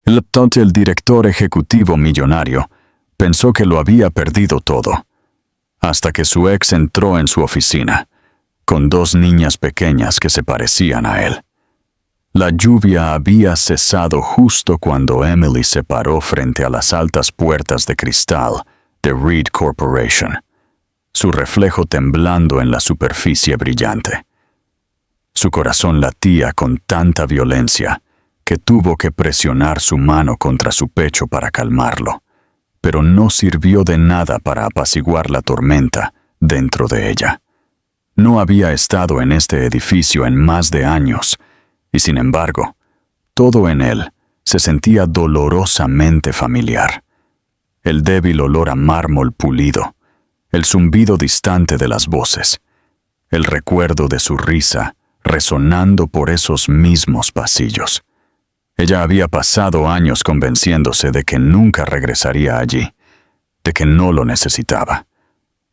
El director ejecutivo millonario pensó que lo había perdido todo, hasta que su ex entró en su oficina, con dos niñas pequeñas que se parecían a él. La lluvia había cesado justo cuando Emily se paró frente a las altas puertas de cristal de Reed Corporation, su reflejo temblando en la superficie brillante. Su corazón latía con tanta violencia que tuvo que presionar su mano contra su pecho para calmarlo, pero no sirvió de nada para apaciguar la tormenta dentro de ella. No había estado en este edificio en más de años, y sin embargo, todo en él se sentía dolorosamente familiar. El débil olor a mármol pulido, el zumbido distante de las voces, el recuerdo de su risa resonando por esos mismos pasillos. Ella había pasado años convenciéndose de que nunca regresaría allí, de que no lo necesitaba.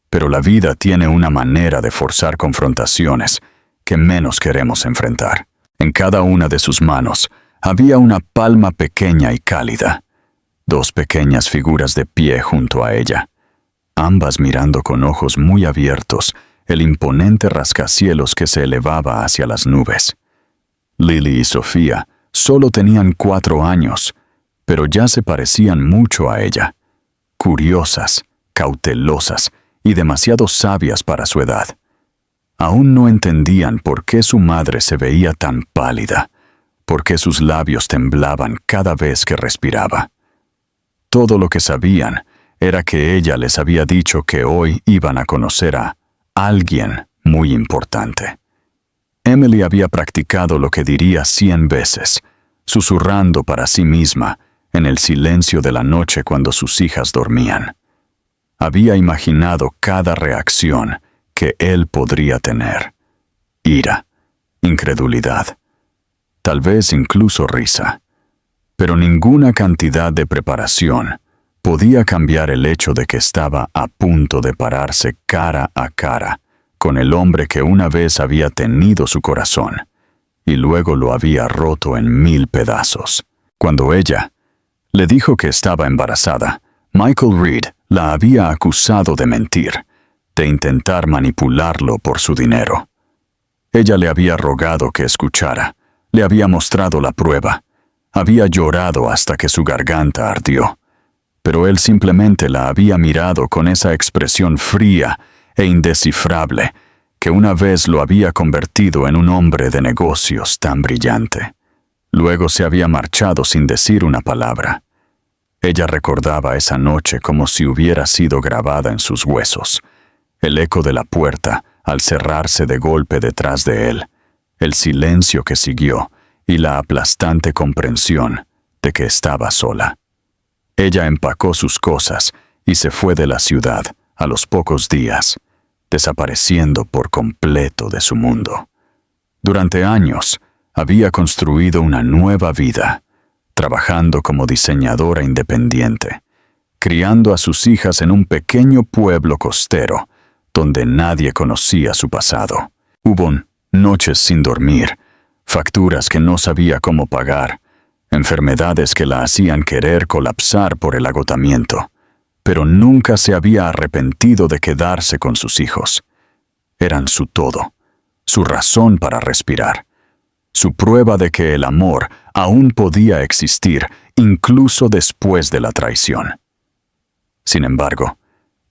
Pero la vida tiene una manera de forzar confrontaciones que menos queremos enfrentar. En cada una de sus manos había una palma pequeña y cálida, dos pequeñas figuras de pie junto a ella, ambas mirando con ojos muy abiertos el imponente rascacielos que se elevaba hacia las nubes. Lily y Sofía solo tenían 4 años, pero ya se parecían mucho a ella, curiosas, cautelosas y demasiado sabias para su edad. Aún no entendían por qué su madre se veía tan pálida, por qué sus labios temblaban cada vez que respiraba. Todo lo que sabían era que ella les había dicho que hoy iban a conocer a alguien muy importante. Emily había practicado lo que diría 100 veces, susurrando para sí misma en el silencio de la noche cuando sus hijas dormían. Había imaginado cada reacción que él podría tener: ira, incredulidad, tal vez incluso risa. Pero ninguna cantidad de preparación podía cambiar el hecho de que estaba a punto de pararse cara a cara con el hombre que una vez había tenido su corazón y luego lo había roto en 1000 pedazos. Cuando ella le dijo que estaba embarazada, Michael Reed la había acusado de mentir, de intentar manipularlo por su dinero. Ella le había rogado que escuchara, le había mostrado la prueba, había llorado hasta que su garganta ardió, pero él simplemente la había mirado con esa expresión fría e indescifrable que una vez lo había convertido en un hombre de negocios tan brillante. Luego se había marchado sin decir una palabra. Ella recordaba esa noche como si hubiera sido grabada en sus huesos. El eco de la puerta al cerrarse de golpe detrás de él, el silencio que siguió y la aplastante comprensión de que estaba sola. Ella empacó sus cosas y se fue de la ciudad a los pocos días, desapareciendo por completo de su mundo. Durante años había construido una nueva vida, trabajando como diseñadora independiente, criando a sus hijas en un pequeño pueblo costero donde nadie conocía su pasado. Hubo noches sin dormir, facturas que no sabía cómo pagar, enfermedades que la hacían querer colapsar por el agotamiento, pero nunca se había arrepentido de quedarse con sus hijos. Eran su todo, su razón para respirar, su prueba de que el amor aún podía existir incluso después de la traición. Sin embargo,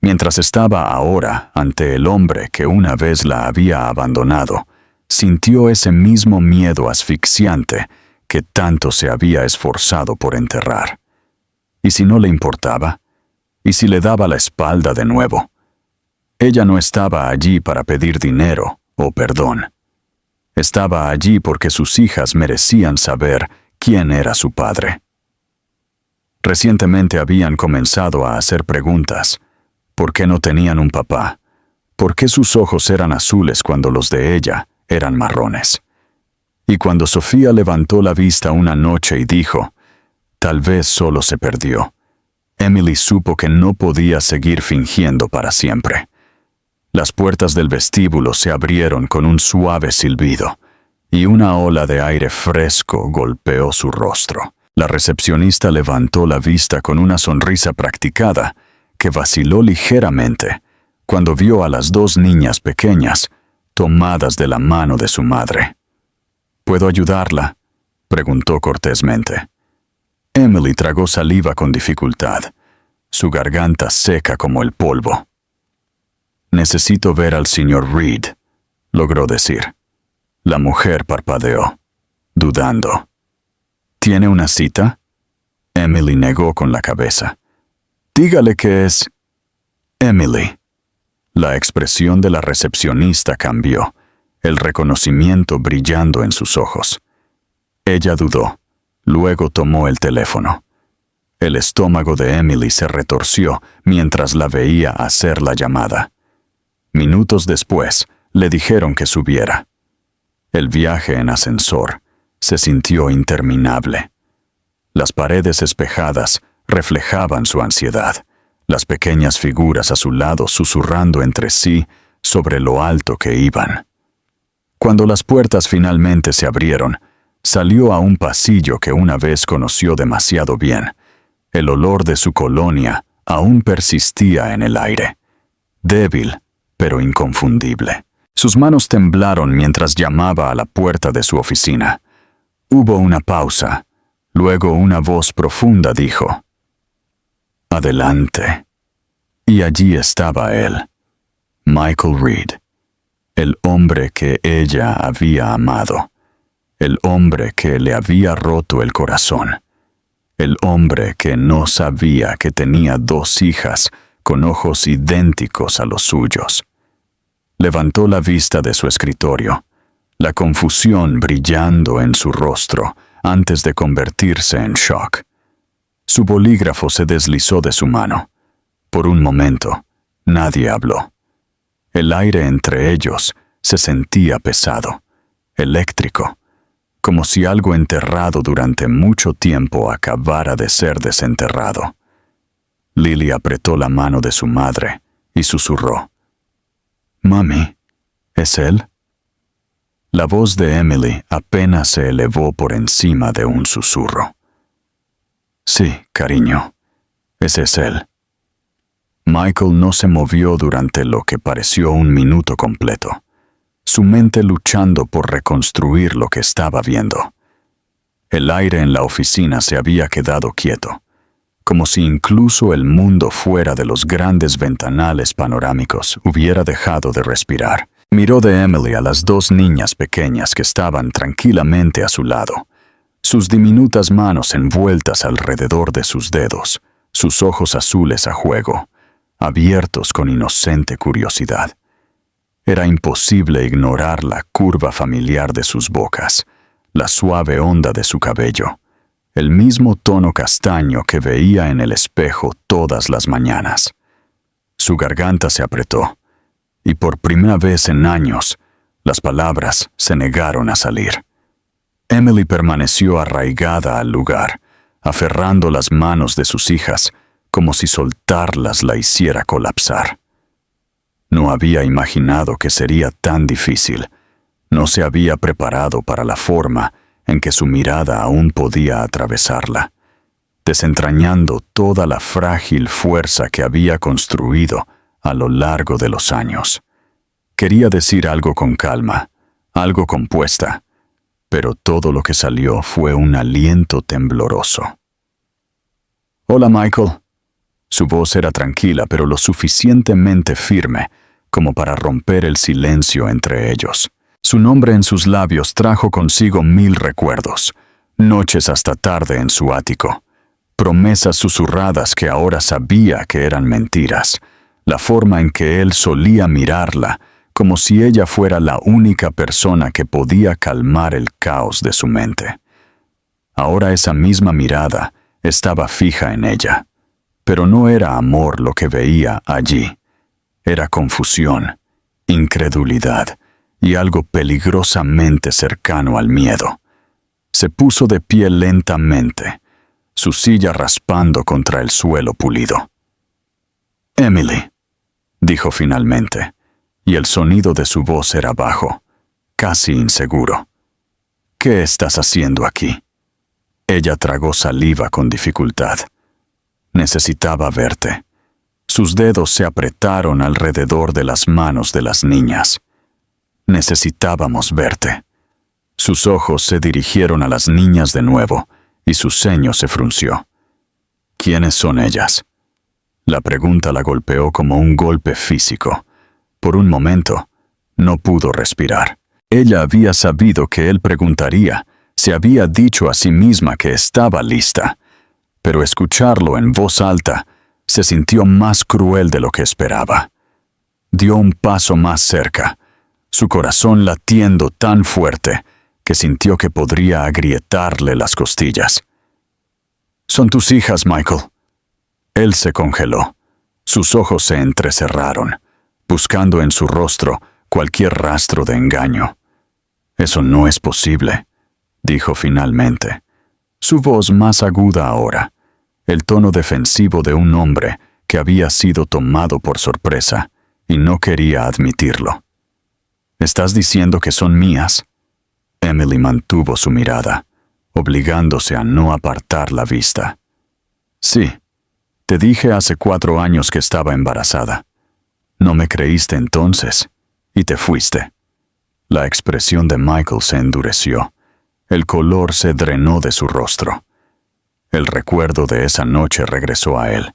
mientras estaba ahora ante el hombre que una vez la había abandonado, sintió ese mismo miedo asfixiante que tanto se había esforzado por enterrar. ¿Y si no le importaba? ¿Y si le daba la espalda de nuevo? Ella no estaba allí para pedir dinero o perdón. Estaba allí porque sus hijas merecían saber quién era su padre. Recientemente habían comenzado a hacer preguntas. ¿Por qué no tenían un papá? ¿Por qué sus ojos eran azules cuando los de ella eran marrones? Y cuando Sofía levantó la vista una noche y dijo, tal vez solo se perdió, Emily supo que no podía seguir fingiendo para siempre. Las puertas del vestíbulo se abrieron con un suave silbido, y una ola de aire fresco golpeó su rostro. La recepcionista levantó la vista con una sonrisa practicada que vaciló ligeramente cuando vio a las dos niñas pequeñas tomadas de la mano de su madre. ¿Puedo ayudarla?, preguntó cortésmente. Emily tragó saliva con dificultad, su garganta seca como el polvo. «Necesito ver al señor Reed», logró decir. La mujer parpadeó, dudando. «¿Tiene una cita?». Emily negó con la cabeza. «Dígale que es...». «Emily». La expresión de la recepcionista cambió, el reconocimiento brillando en sus ojos. Ella dudó, luego tomó el teléfono. El estómago de Emily se retorció mientras la veía hacer la llamada. Minutos después, le dijeron que subiera. El viaje en ascensor se sintió interminable. Las paredes espejadas reflejaban su ansiedad, las pequeñas figuras a su lado susurrando entre sí sobre lo alto que iban. Cuando las puertas finalmente se abrieron, salió a un pasillo que una vez conoció demasiado bien. El olor de su colonia aún persistía en el aire, débil pero inconfundible. Sus manos temblaron mientras llamaba a la puerta de su oficina. Hubo una pausa. Luego una voz profunda dijo: «Adelante». Y allí estaba él, Michael Reed, el hombre que ella había amado, el hombre que le había roto el corazón, el hombre que no sabía que tenía dos hijas con ojos idénticos a los suyos. Levantó la vista de su escritorio, la confusión brillando en su rostro antes de convertirse en shock. Su bolígrafo se deslizó de su mano. Por un momento, nadie habló. El aire entre ellos se sentía pesado, eléctrico, como si algo enterrado durante mucho tiempo acabara de ser desenterrado. Lily apretó la mano de su madre y susurró: «Mami, ¿es él?». La voz de Emily apenas se elevó por encima de un susurro. «Sí, cariño, ese es él». Michael no se movió durante lo que pareció un minuto completo, su mente luchando por reconstruir lo que estaba viendo. El aire en la oficina se había quedado quieto, como si incluso el mundo fuera de los grandes ventanales panorámicos hubiera dejado de respirar. Miró de Emily a las dos niñas pequeñas que estaban tranquilamente a su lado, sus diminutas manos envueltas alrededor de sus dedos, sus ojos azules a juego, abiertos con inocente curiosidad. Era imposible ignorar la curva familiar de sus bocas, la suave onda de su cabello, el mismo tono castaño que veía en el espejo todas las mañanas. Su garganta se apretó, y por primera vez en años, las palabras se negaron a salir. Emily permaneció arraigada al lugar, aferrando las manos de sus hijas, como si soltarlas la hiciera colapsar. No había imaginado que sería tan difícil. No se había preparado para la forma en que su mirada aún podía atravesarla, desentrañando toda la frágil fuerza que había construido a lo largo de los años. Quería decir algo con calma, algo compuesta, pero todo lo que salió fue un aliento tembloroso. «Hola, Michael». Su voz era tranquila, pero lo suficientemente firme como para romper el silencio entre ellos. Su nombre en sus labios trajo consigo 1000 recuerdos, noches hasta tarde en su ático, promesas susurradas que ahora sabía que eran mentiras, la forma en que él solía mirarla, como si ella fuera la única persona que podía calmar el caos de su mente. Ahora esa misma mirada estaba fija en ella, pero no era amor lo que veía allí. Era confusión, incredulidad y algo peligrosamente cercano al miedo. Se puso de pie lentamente, su silla raspando contra el suelo pulido. «Emily», dijo finalmente, y el sonido de su voz era bajo, casi inseguro. «¿Qué estás haciendo aquí?». Ella tragó saliva con dificultad. Necesitaba verte. Sus dedos se apretaron alrededor de las manos de las niñas. Necesitábamos verte. Sus ojos se dirigieron a las niñas de nuevo y su ceño se frunció. ¿Quiénes son ellas? La pregunta la golpeó como un golpe físico. Por un momento, no pudo respirar. Ella había sabido que él preguntaría, se había dicho a sí misma que estaba lista, pero escucharlo en voz alta se sintió más cruel de lo que esperaba. Dio un paso más cerca, su corazón latiendo tan fuerte que sintió que podría agrietarle las costillas. «Son tus hijas, Michael». Él se congeló. Sus ojos se entrecerraron, buscando en su rostro cualquier rastro de engaño. «Eso no es posible», dijo finalmente. Su voz más aguda ahora, el tono defensivo de un hombre que había sido tomado por sorpresa y no quería admitirlo. «¿Estás diciendo que son mías?» Emily mantuvo su mirada, obligándose a no apartar la vista. «Sí, te dije hace 4 años que estaba embarazada. No me creíste entonces, y te fuiste». La expresión de Michael se endureció. El color se drenó de su rostro. El recuerdo de esa noche regresó a él.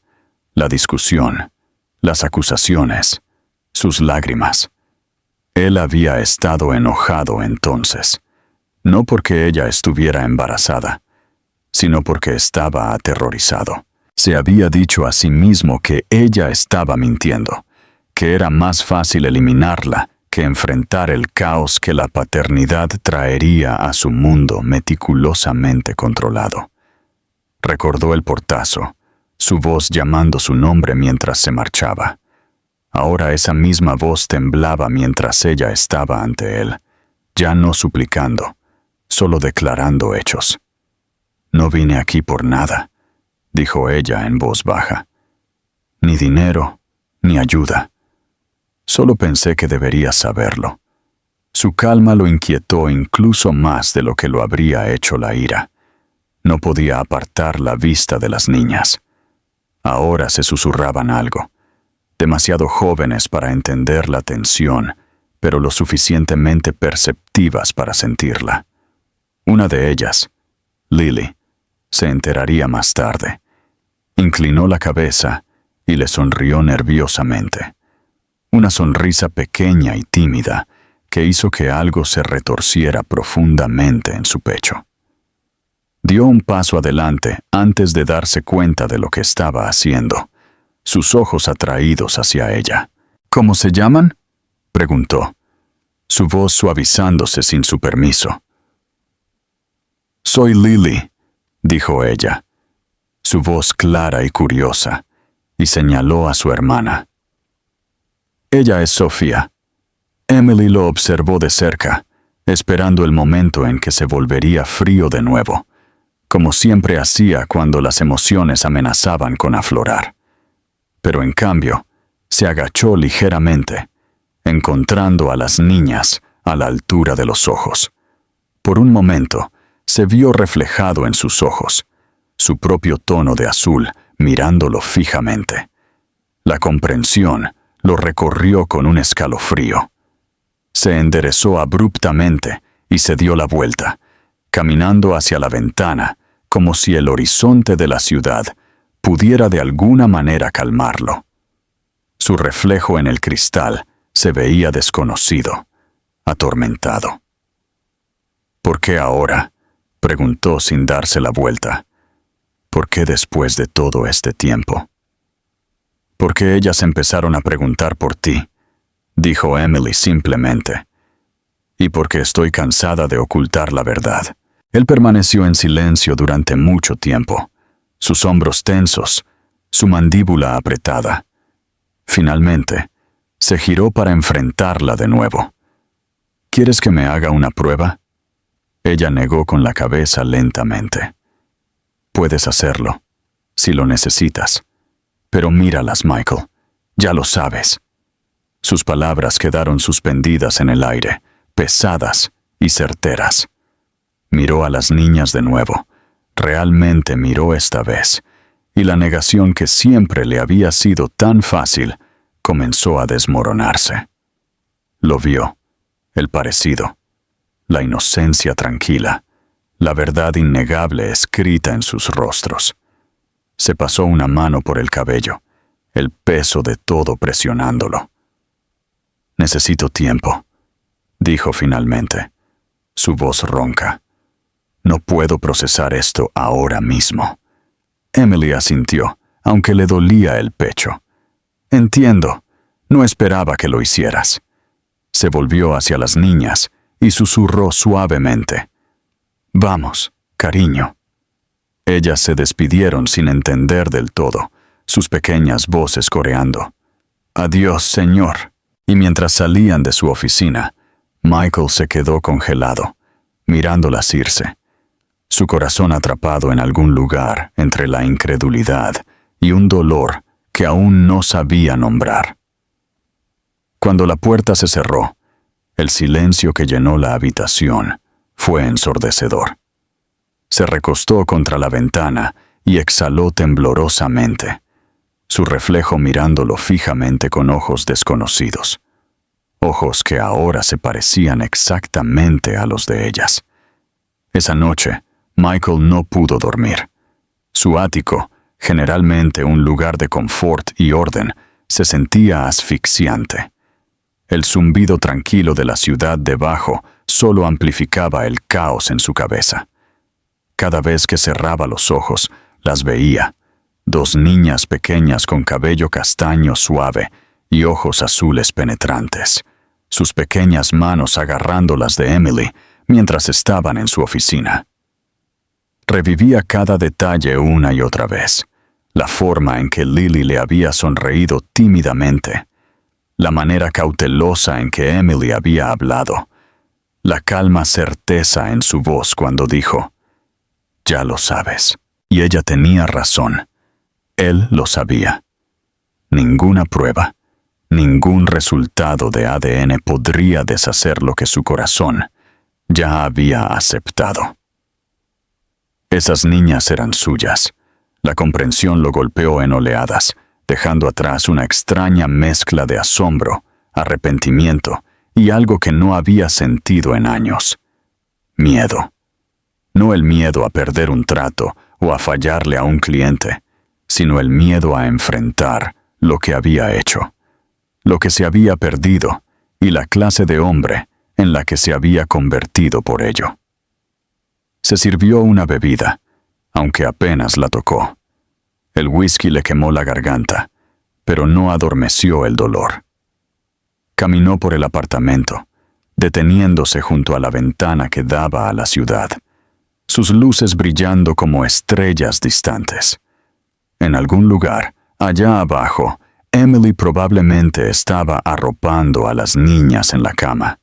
La discusión, las acusaciones, sus lágrimas. Él había estado enojado entonces, no porque ella estuviera embarazada, sino porque estaba aterrorizado. Se había dicho a sí mismo que ella estaba mintiendo, que era más fácil eliminarla que enfrentar el caos que la paternidad traería a su mundo meticulosamente controlado. Recordó el portazo, su voz llamando su nombre mientras se marchaba. Ahora esa misma voz temblaba mientras ella estaba ante él, ya no suplicando, solo declarando hechos. «No vine aquí por nada», dijo ella en voz baja. «Ni dinero, ni ayuda. Solo pensé que deberías saberlo». Su calma lo inquietó incluso más de lo que lo habría hecho la ira. No podía apartar la vista de las niñas. Ahora se susurraban algo, demasiado jóvenes para entender la tensión, pero lo suficientemente perceptivas para sentirla. Una de ellas, Lily, se enteraría más tarde. Inclinó la cabeza y le sonrió nerviosamente. Una sonrisa pequeña y tímida que hizo que algo se retorciera profundamente en su pecho. Dio un paso adelante antes de darse cuenta de lo que estaba haciendo, sus ojos atraídos hacia ella. «¿Cómo se llaman?», preguntó, su voz suavizándose sin su permiso. «Soy Lily», dijo ella, su voz clara y curiosa, y señaló a su hermana. «Ella es Sofía». Emily lo observó de cerca, esperando el momento en que se volvería frío de nuevo, como siempre hacía cuando las emociones amenazaban con aflorar. Pero en cambio, se agachó ligeramente, encontrando a las niñas a la altura de los ojos. Por un momento, se vio reflejado en sus ojos, su propio tono de azul mirándolo fijamente. La comprensión lo recorrió con un escalofrío. Se enderezó abruptamente y se dio la vuelta, caminando hacia la ventana, como si el horizonte de la ciudad pudiera de alguna manera calmarlo. Su reflejo en el cristal se veía desconocido, atormentado. «¿Por qué ahora?», preguntó sin darse la vuelta. «¿Por qué después de todo este tiempo?». «¿Por qué ellas empezaron a preguntar por ti?», dijo Emily simplemente. «Y porque estoy cansada de ocultar la verdad». Él permaneció en silencio durante mucho tiempo, sus hombros tensos, su mandíbula apretada. Finalmente, se giró para enfrentarla de nuevo. «¿Quieres que me haga una prueba?». Ella negó con la cabeza lentamente. «Puedes hacerlo, si lo necesitas. Pero míralas, Michael, ya lo sabes». Sus palabras quedaron suspendidas en el aire, pesadas y certeras. Miró a las niñas de nuevo, Realmente miró esta vez, y la negación que siempre le había sido tan fácil comenzó a desmoronarse. Lo vio, el parecido, la inocencia tranquila, la verdad innegable escrita en sus rostros. Se pasó una mano por el cabello, el peso de todo presionándolo. «Necesito tiempo», dijo finalmente, su voz ronca. «No puedo procesar esto ahora mismo». Emily asintió, aunque le dolía el pecho. «Entiendo, no esperaba que lo hicieras». Se volvió hacia las niñas y susurró suavemente: «Vamos, cariño». Ellas se despidieron sin entender del todo, sus pequeñas voces coreando: «Adiós, señor». Y mientras salían de su oficina, Michael se quedó congelado, mirándolas irse, su corazón atrapado en algún lugar entre la incredulidad y un dolor que aún no sabía nombrar. Cuando la puerta se cerró, el silencio que llenó la habitación fue ensordecedor. Se recostó contra la ventana y exhaló temblorosamente, su reflejo mirándolo fijamente con ojos desconocidos, ojos que ahora se parecían exactamente a los de ellas. Esa noche, Michael no pudo dormir. Su ático, generalmente un lugar de confort y orden, se sentía asfixiante. El zumbido tranquilo de la ciudad debajo solo amplificaba el caos en su cabeza. Cada vez que cerraba los ojos, las veía, dos niñas pequeñas con cabello castaño suave y ojos azules penetrantes, sus pequeñas manos agarrando las de Emily mientras estaban en su oficina. Revivía cada detalle una y otra vez, la forma en que Lily le había sonreído tímidamente, la manera cautelosa en que Emily había hablado, la calma certeza en su voz cuando dijo: «Ya lo sabes». Y ella tenía razón. Él lo sabía. Ninguna prueba, ningún resultado de ADN podría deshacer lo que su corazón ya había aceptado. Esas niñas eran suyas. La comprensión lo golpeó en oleadas, dejando atrás una extraña mezcla de asombro, arrepentimiento y algo que no había sentido en años: miedo. No el miedo a perder un trato o a fallarle a un cliente, sino el miedo a enfrentar lo que había hecho, lo que se había perdido y la clase de hombre en la que se había convertido por ello. Se sirvió una bebida, aunque apenas la tocó. El whisky le quemó la garganta, pero no adormeció el dolor. Caminó por el apartamento, deteniéndose junto a la ventana que daba a la ciudad, sus luces brillando como estrellas distantes. En algún lugar, allá abajo, Emily probablemente estaba arropando a las niñas en la cama,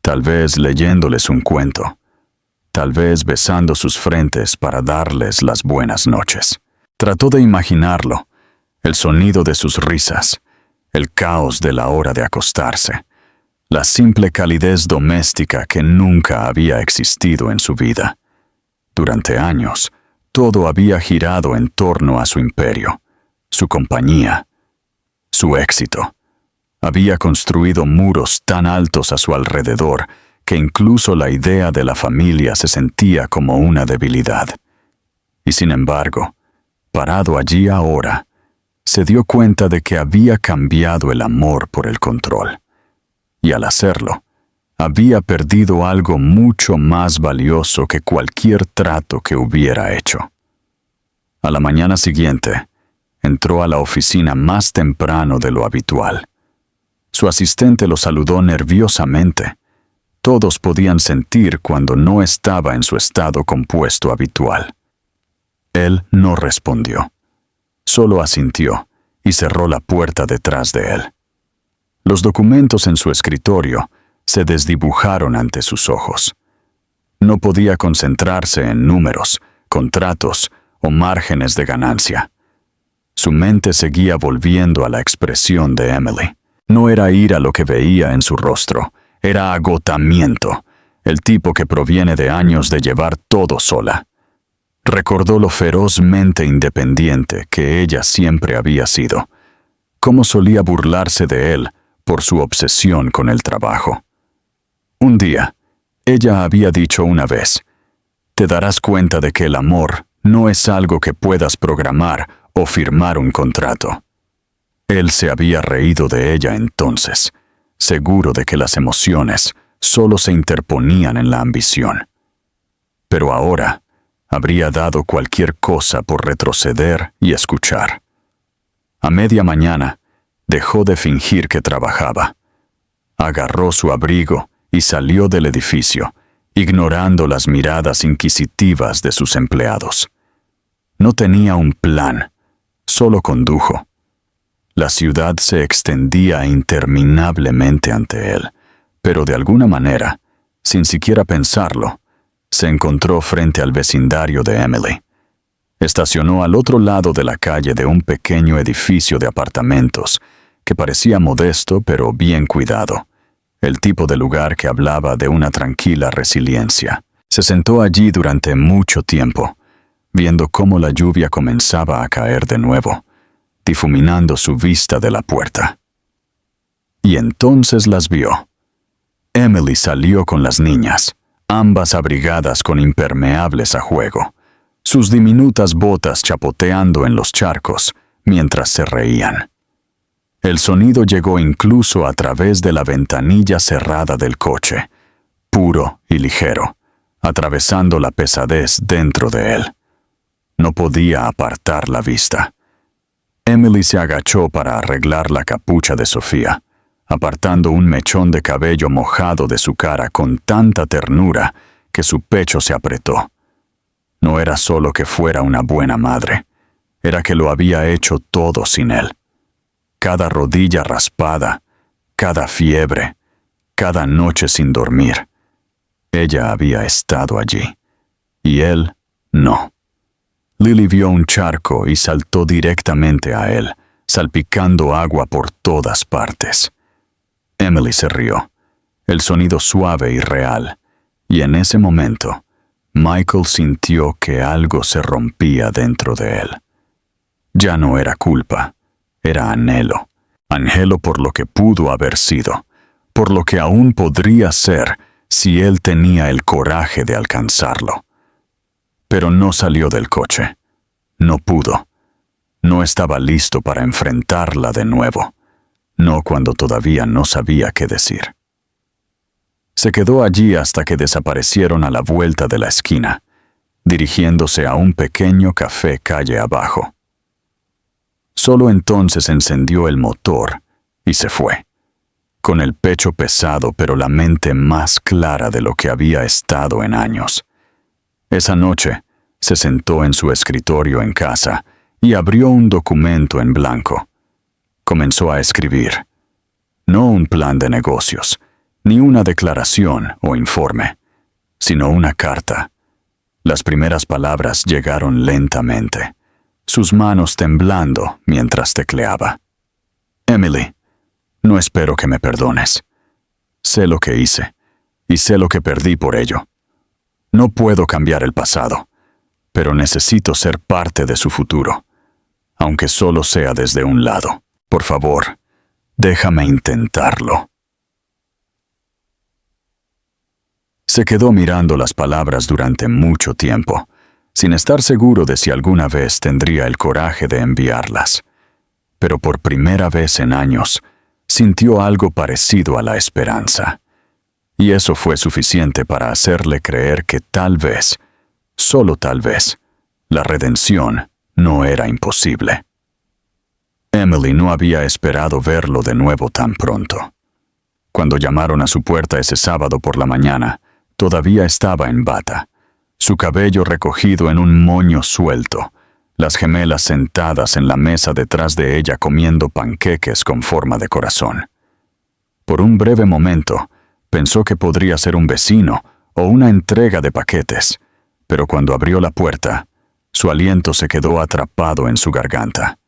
tal vez leyéndoles un cuento, tal vez besando sus frentes para darles las buenas noches. Trató de imaginarlo, el sonido de sus risas, el caos de la hora de acostarse, la simple calidez doméstica que nunca había existido en su vida. Durante años, todo había girado en torno a su imperio, su compañía, su éxito. Había construido muros tan altos a su alrededor que incluso la idea de la familia se sentía como una debilidad. Y sin embargo, parado allí ahora, se dio cuenta de que había cambiado el amor por el control. Y al hacerlo, había perdido algo mucho más valioso que cualquier trato que hubiera hecho. A la mañana siguiente, entró a la oficina más temprano de lo habitual. Su asistente lo saludó nerviosamente. Todos podían sentir cuando no estaba en su estado compuesto habitual. Él no respondió. Solo asintió y cerró la puerta detrás de él. Los documentos en su escritorio se desdibujaron ante sus ojos. No podía concentrarse en números, contratos o márgenes de ganancia. Su mente seguía volviendo a la expresión de Emily. No era ira lo que veía en su rostro, era agotamiento, el tipo que proviene de años de llevar todo sola. Recordó lo ferozmente independiente que ella siempre había sido, cómo solía burlarse de él por su obsesión con el trabajo. Un día, ella había dicho una vez, «Te darás cuenta de que el amor no es algo que puedas programar o firmar un contrato». Él se había reído de ella entonces, seguro de que las emociones solo se interponían en la ambición. Pero ahora habría dado cualquier cosa por retroceder y escuchar. A media mañana, dejó de fingir que trabajaba. Agarró su abrigo y salió del edificio, ignorando las miradas inquisitivas de sus empleados. No tenía un plan, solo condujo. La ciudad se extendía interminablemente ante él, pero de alguna manera, sin siquiera pensarlo, se encontró frente al vecindario de Emily. Estacionó al otro lado de la calle de un pequeño edificio de apartamentos que parecía modesto pero bien cuidado, el tipo de lugar que hablaba de una tranquila resiliencia. Se sentó allí durante mucho tiempo, viendo cómo la lluvia comenzaba a caer de nuevo, difuminando su vista de la puerta. Y entonces las vio. Emily salió con las niñas, ambas abrigadas con impermeables a juego, sus diminutas botas chapoteando en los charcos mientras se reían. El sonido llegó incluso a través de la ventanilla cerrada del coche, puro y ligero, atravesando la pesadez dentro de él. No podía apartar la vista. Emily se agachó para arreglar la capucha de Sofía, apartando un mechón de cabello mojado de su cara con tanta ternura que su pecho se apretó. No era solo que fuera una buena madre, era que lo había hecho todo sin él. Cada rodilla raspada, cada fiebre, cada noche sin dormir. Ella había estado allí, y él no. Lily vio un charco y saltó directamente a él, salpicando agua por todas partes. Emily se rió, el sonido suave y real, y en ese momento, Michael sintió que algo se rompía dentro de él. Ya no era culpa, era anhelo. Anhelo por lo que pudo haber sido, por lo que aún podría ser si él tenía el coraje de alcanzarlo. Pero no salió del coche. No pudo. No estaba listo para enfrentarla de nuevo. No cuando todavía no sabía qué decir. Se quedó allí hasta que desaparecieron a la vuelta de la esquina, dirigiéndose a un pequeño café calle abajo. Solo entonces encendió el motor y se fue, con el pecho pesado pero la mente más clara de lo que había estado en años. Esa noche, se sentó en su escritorio en casa y abrió un documento en blanco. Comenzó a escribir. No un plan de negocios, ni una declaración o informe, sino una carta. Las primeras palabras llegaron lentamente, sus manos temblando mientras tecleaba. Emily, no espero que me perdones. Sé lo que hice, y sé lo que perdí por ello. No puedo cambiar el pasado, pero necesito ser parte de su futuro, aunque solo sea desde un lado. Por favor, déjame intentarlo. Se quedó mirando las palabras durante mucho tiempo, sin estar seguro de si alguna vez tendría el coraje de enviarlas. Pero por primera vez en años, sintió algo parecido a la esperanza. Y eso fue suficiente para hacerle creer que tal vez, solo tal vez, la redención no era imposible. Emily no había esperado verlo de nuevo tan pronto. Cuando llamaron a su puerta ese sábado por la mañana, todavía estaba en bata, su cabello recogido en un moño suelto, las gemelas sentadas en la mesa detrás de ella comiendo panqueques con forma de corazón. Por un breve momento, pensó que podría ser un vecino o una entrega de paquetes, pero cuando abrió la puerta, su aliento se quedó atrapado en su garganta.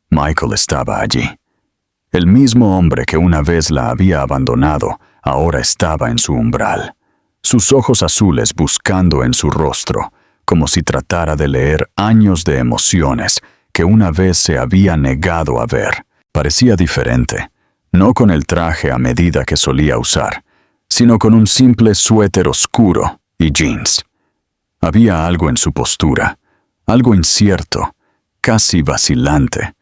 Michael estaba allí. El mismo hombre que una vez la había abandonado, ahora estaba en su umbral, sus ojos azules buscando en su rostro, como si tratara de leer años de emociones que una vez se había negado a ver. Parecía diferente, no con el traje a medida que solía usar, sino con un simple suéter oscuro y jeans. Había algo en su postura, algo incierto, casi vacilante,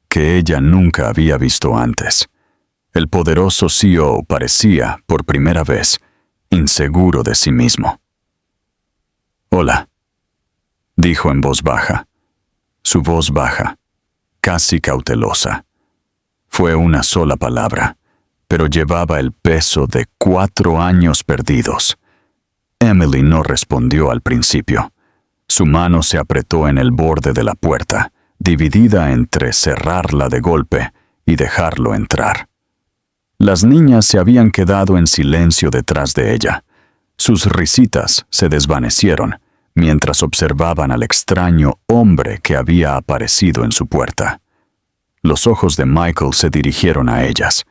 que ella nunca había visto antes. El poderoso CEO parecía, por primera vez, inseguro de sí mismo. «Hola», dijo en voz baja. Su voz baja, casi cautelosa. Fue una sola palabra, pero llevaba el peso de 4 años perdidos. Emily no respondió al principio. Su mano se apretó en el borde de la puerta, dividida entre cerrarla de golpe y dejarlo entrar. Las niñas se habían quedado en silencio detrás de ella. Sus risitas se desvanecieron mientras observaban al extraño hombre que había aparecido en su puerta. Los ojos de Michael se dirigieron a ellas,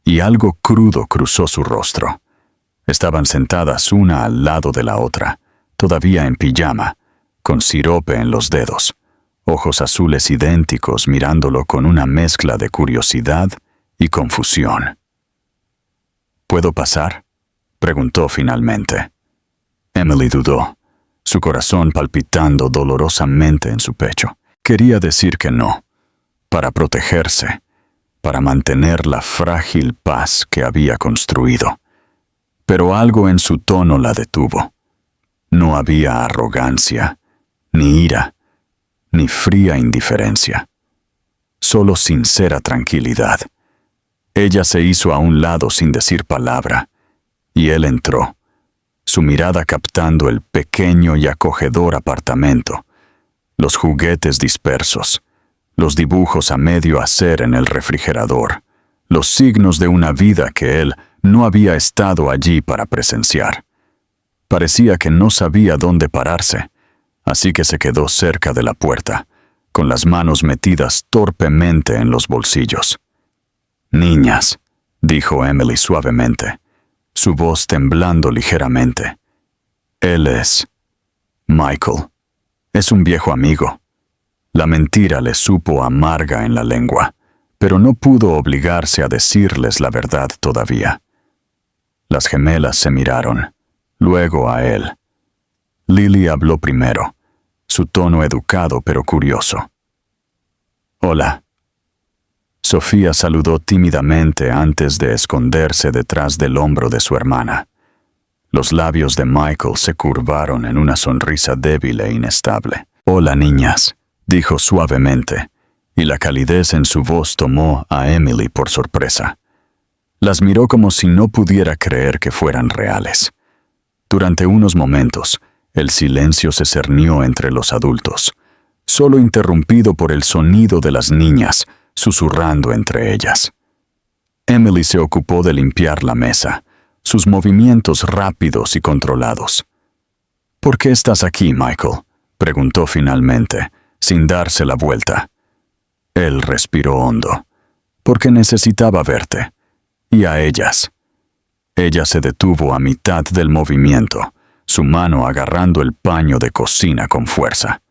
y algo crudo cruzó su rostro. Estaban sentadas una al lado de la otra, todavía en pijama, con sirope en los dedos, ojos azules idénticos mirándolo con una mezcla de curiosidad y confusión. «¿Puedo pasar?», preguntó finalmente. Emily dudó, su corazón palpitando dolorosamente en su pecho. Quería decir que no, para protegerse, para mantener la frágil paz que había construido. Pero algo en su tono la detuvo. No había arrogancia, ni ira, ni fría indiferencia. Solo sincera tranquilidad. Ella se hizo a un lado sin decir palabra, y él entró, su mirada captando el pequeño y acogedor apartamento, los juguetes dispersos, los dibujos a medio hacer en el refrigerador, los signos de una vida que él no había estado allí para presenciar. Parecía que no sabía dónde pararse, así que se quedó cerca de la puerta, con las manos metidas torpemente en los bolsillos. «Niñas», dijo Emily suavemente, su voz temblando ligeramente. «Él es Michael. Es un viejo amigo». La mentira le supo amarga en la lengua, pero no pudo obligarse a decirles la verdad todavía. Las gemelas se miraron, luego a él. Lily habló primero, su tono educado pero curioso. «Hola». Sofía saludó tímidamente antes de esconderse detrás del hombro de su hermana. Los labios de Michael se curvaron en una sonrisa débil e inestable. «Hola, niñas», dijo suavemente, y la calidez en su voz tomó a Emily por sorpresa. Las miró como si no pudiera creer que fueran reales. Durante unos momentos, el silencio se cernió entre los adultos, solo interrumpido por el sonido de las niñas susurrando entre ellas. Emily se ocupó de limpiar la mesa, sus movimientos rápidos y controlados. «¿Por qué estás aquí, Michael?», preguntó finalmente, sin darse la vuelta. Él respiró hondo, porque necesitaba verte, y a ellas. Ella se detuvo a mitad del movimiento, su mano agarrando el paño de cocina con fuerza.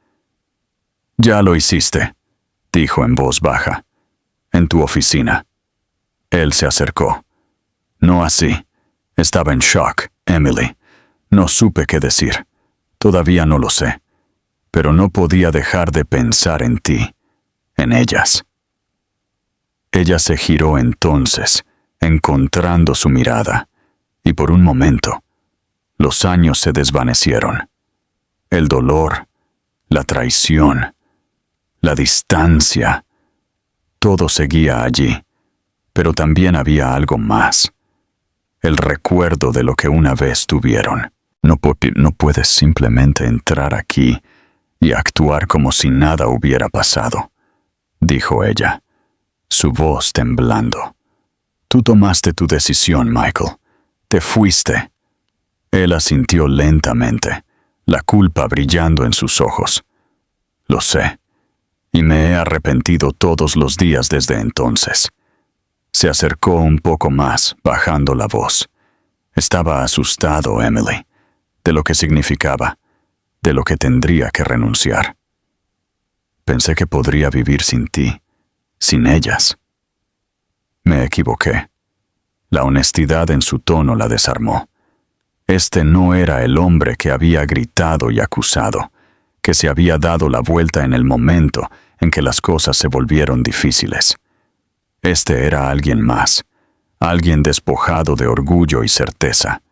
«Ya lo hiciste», dijo en voz baja. «En tu oficina». Él se acercó. «No así. Estaba en shock, Emily. No supe qué decir. Todavía no lo sé. Pero no podía dejar de pensar en ti, en ellas». Ella se giró entonces, encontrando su mirada, y por un momento, los años se desvanecieron. El dolor, la traición, la distancia, todo seguía allí, pero también había algo más. El recuerdo de lo que una vez tuvieron. No puedes simplemente entrar aquí y actuar como si nada hubiera pasado», dijo ella, su voz temblando. «Tú tomaste tu decisión, Michael. Te fuiste». Él asintió lentamente, la culpa brillando en sus ojos. «Lo sé, y me he arrepentido todos los días desde entonces». Se acercó un poco más, bajando la voz. Estaba asustado, Emily, de lo que significaba. de lo que tendría que renunciar. Pensé que podría vivir sin ti, sin ellas. Me equivoqué. La honestidad en su tono la desarmó. Este no era el hombre que había gritado y acusado, que se había dado la vuelta en el momento en que las cosas se volvieron difíciles. Este era alguien más, alguien despojado de orgullo y certeza,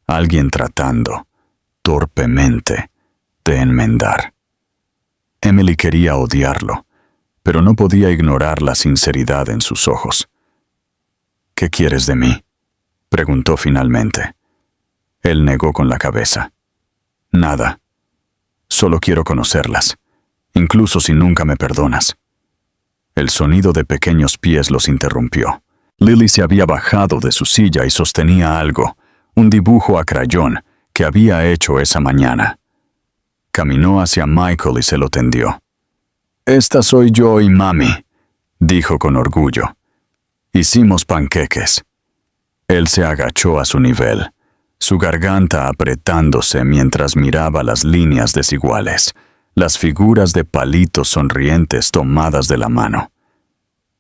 alguien tratando, torpemente, de enmendar. Emily quería odiarlo, pero no podía ignorar la sinceridad en sus ojos. «¿Qué quieres de mí?», preguntó finalmente. Él negó con la cabeza. «Nada. Solo quiero conocerlas, incluso si nunca me perdonas». El sonido de pequeños pies los interrumpió. Lily se había bajado de su silla y sostenía algo, un dibujo a crayón que había hecho esa mañana. Caminó hacia Michael y se lo tendió. «Esta soy yo y mami», dijo con orgullo. «Hicimos panqueques». Él se agachó a su nivel, su garganta apretándose mientras miraba las líneas desiguales, las figuras de palitos sonrientes tomadas de la mano.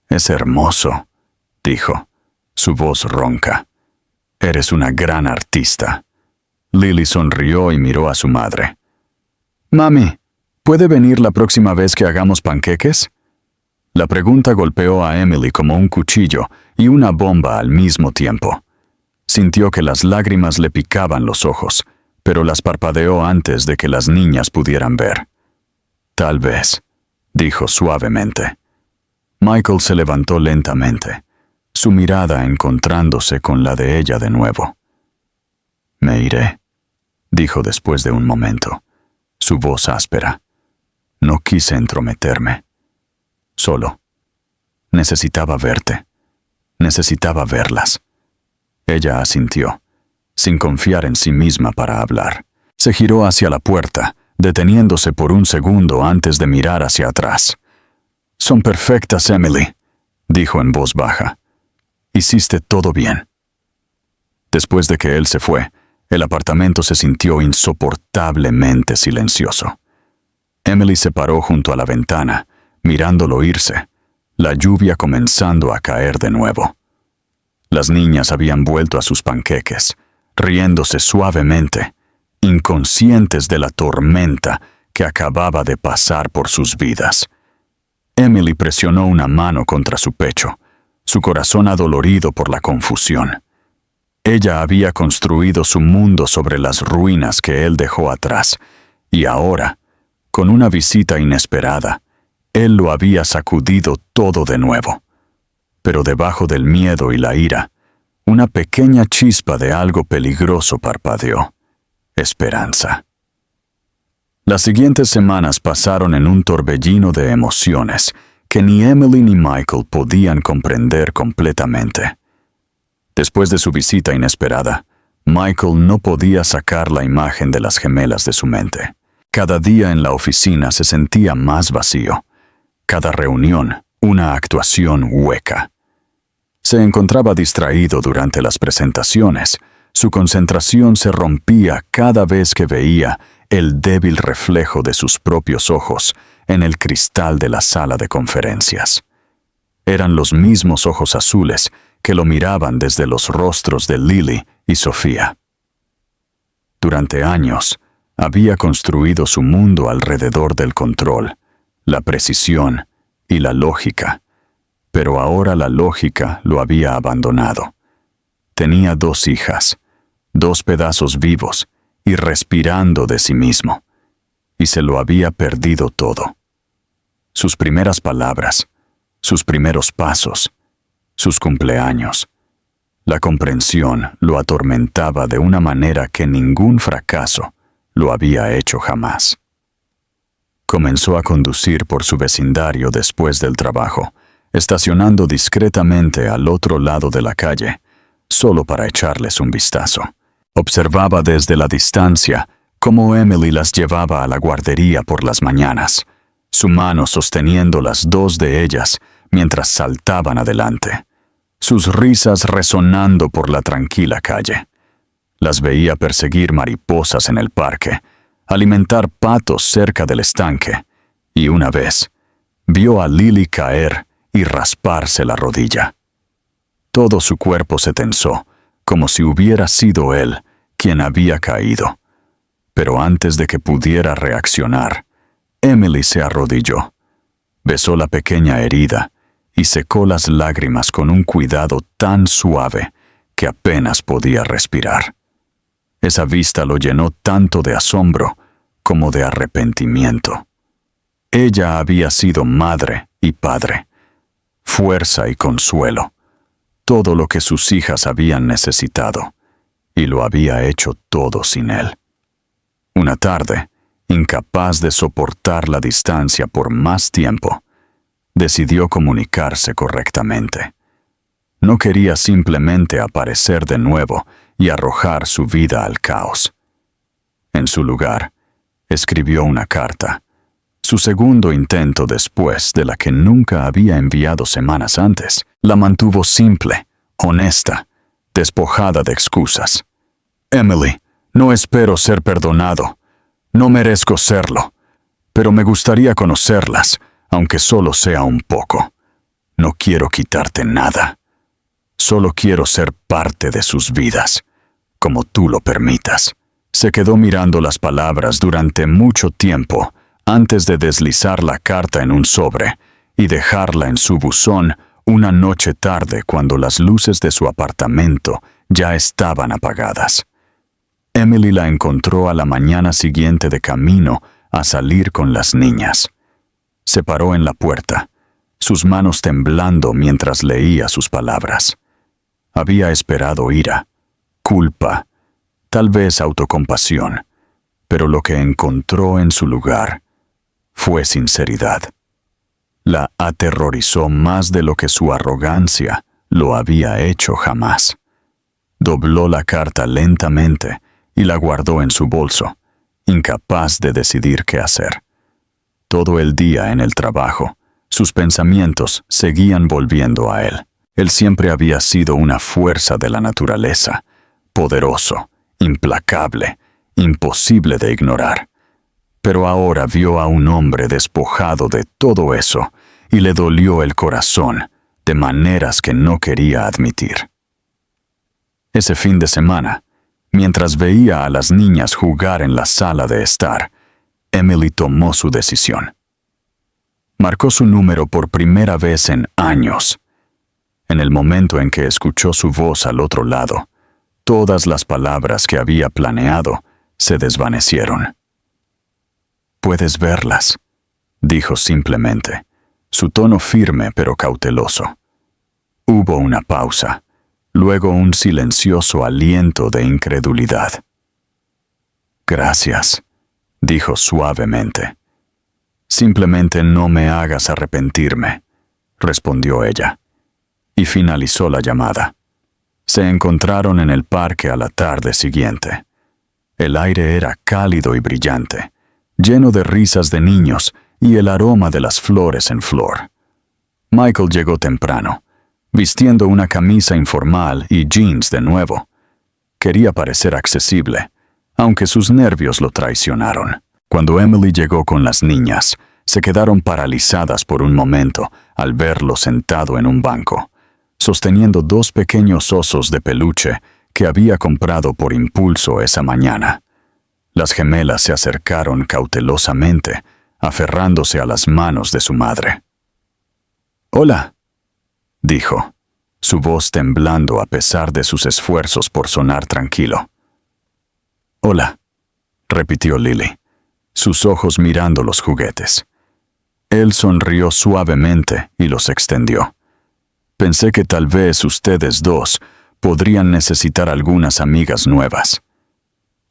«Es hermoso», dijo, su voz ronca. «Eres una gran artista». Lily sonrió y miró a su madre. «Mami, ¿puede venir la próxima vez que hagamos panqueques?». La pregunta golpeó a Emily como un cuchillo y una bomba al mismo tiempo. Sintió que las lágrimas le picaban los ojos, pero las parpadeó antes de que las niñas pudieran ver. «Tal vez», dijo suavemente. Michael se levantó lentamente, su mirada encontrándose con la de ella de nuevo. «Me iré», dijo después de un momento, su voz áspera. «No quise entrometerme. Solo. Necesitaba verte. Necesitaba verlas». Ella asintió, sin confiar en sí misma para hablar. Se giró hacia la puerta, deteniéndose por un segundo antes de mirar hacia atrás. «Son perfectas, Emily», dijo en voz baja. «Hiciste todo bien». Después de que él se fue, el apartamento se sintió insoportablemente silencioso. Emily se paró junto a la ventana, mirándolo irse, la lluvia comenzando a caer de nuevo. Las niñas habían vuelto a sus panqueques, riéndose suavemente, inconscientes de la tormenta que acababa de pasar por sus vidas. Emily presionó una mano contra su pecho, su corazón adolorido por la confusión. Ella había construido su mundo sobre las ruinas que él dejó atrás, y ahora, con una visita inesperada, él lo había sacudido todo de nuevo. Pero debajo del miedo y la ira, una pequeña chispa de algo peligroso parpadeó. Esperanza. Las siguientes semanas pasaron en un torbellino de emociones que ni Emily ni Michael podían comprender completamente. Después de su visita inesperada, Michael no podía sacar la imagen de las gemelas de su mente. Cada día en la oficina se sentía más vacío. Cada reunión, una actuación hueca. Se encontraba distraído durante las presentaciones. Su concentración se rompía cada vez que veía el débil reflejo de sus propios ojos en el cristal de la sala de conferencias. Eran los mismos ojos azules que lo miraban desde los rostros de Lily y Sofía. Durante años, había construido su mundo alrededor del control, la precisión y la lógica, pero ahora la lógica lo había abandonado. Tenía 2 hijas, 2 pedazos vivos y respirando de sí mismo, y se lo había perdido todo. Sus primeras palabras, sus primeros pasos, sus cumpleaños. La comprensión lo atormentaba de una manera que ningún fracaso lo había hecho jamás. Comenzó a conducir por su vecindario después del trabajo, estacionando discretamente al otro lado de la calle, solo para echarles un vistazo. Observaba desde la distancia cómo Emily las llevaba a la guardería por las mañanas, su mano sosteniendo las 2 de ellas mientras saltaban adelante, sus risas resonando por la tranquila calle. Las veía perseguir mariposas en el parque, alimentar patos cerca del estanque, y una vez vio a Lily caer y rasparse la rodilla. Todo su cuerpo se tensó, como si hubiera sido él quien había caído. Pero antes de que pudiera reaccionar, Emily se arrodilló, besó la pequeña herida y secó las lágrimas con un cuidado tan suave que apenas podía respirar. Esa vista lo llenó tanto de asombro como de arrepentimiento. Ella había sido madre y padre, fuerza y consuelo, todo lo que sus hijas habían necesitado, y lo había hecho todo sin él. Una tarde, incapaz de soportar la distancia por más tiempo, decidió comunicarse correctamente. No quería simplemente aparecer de nuevo y arrojar su vida al caos. En su lugar, escribió una carta, su segundo intento después de la que nunca había enviado semanas antes. La mantuvo simple, honesta, despojada de excusas. Emily, no espero ser perdonado. No merezco serlo, pero me gustaría conocerlas, aunque solo sea un poco. No quiero quitarte nada. Solo quiero ser parte de sus vidas, como tú lo permitas. Se quedó mirando las palabras durante mucho tiempo antes de deslizar la carta en un sobre y dejarla en su buzón una noche tarde cuando las luces de su apartamento ya estaban apagadas. Emily la encontró a la mañana siguiente de camino a salir con las niñas. Se paró en la puerta, sus manos temblando mientras leía sus palabras. Había esperado ira, culpa, tal vez autocompasión, pero lo que encontró en su lugar fue sinceridad. La aterrorizó más de lo que su arrogancia lo había hecho jamás. Dobló la carta lentamente y la guardó en su bolso, incapaz de decidir qué hacer. Todo el día en el trabajo, sus pensamientos seguían volviendo a él. Él siempre había sido una fuerza de la naturaleza, poderoso, implacable, imposible de ignorar. Pero ahora vio a un hombre despojado de todo eso y le dolió el corazón de maneras que no quería admitir. Ese fin de semana, mientras veía a las niñas jugar en la sala de estar, Emily tomó su decisión. Marcó su número por primera vez en años. En el momento en que escuchó su voz al otro lado, todas las palabras que había planeado se desvanecieron. «Puedes verlas», dijo simplemente, su tono firme pero cauteloso. Hubo una pausa, luego un silencioso aliento de incredulidad. «Gracias», dijo suavemente. «Simplemente no me hagas arrepentirme», respondió ella, y finalizó la llamada. Se encontraron en el parque a la tarde siguiente. El aire era cálido y brillante, lleno de risas de niños y el aroma de las flores en flor. Michael llegó temprano, vistiendo una camisa informal y jeans de nuevo. Quería parecer accesible, aunque sus nervios lo traicionaron. Cuando Emily llegó con las niñas, se quedaron paralizadas por un momento al verlo sentado en un banco, sosteniendo dos pequeños osos de peluche que había comprado por impulso esa mañana. Las gemelas se acercaron cautelosamente, aferrándose a las manos de su madre. «Hola», dijo, su voz temblando a pesar de sus esfuerzos por sonar tranquilo. «Hola», repitió Lily, sus ojos mirando los juguetes. Él sonrió suavemente y los extendió. «Pensé que tal vez ustedes dos podrían necesitar algunas amigas nuevas».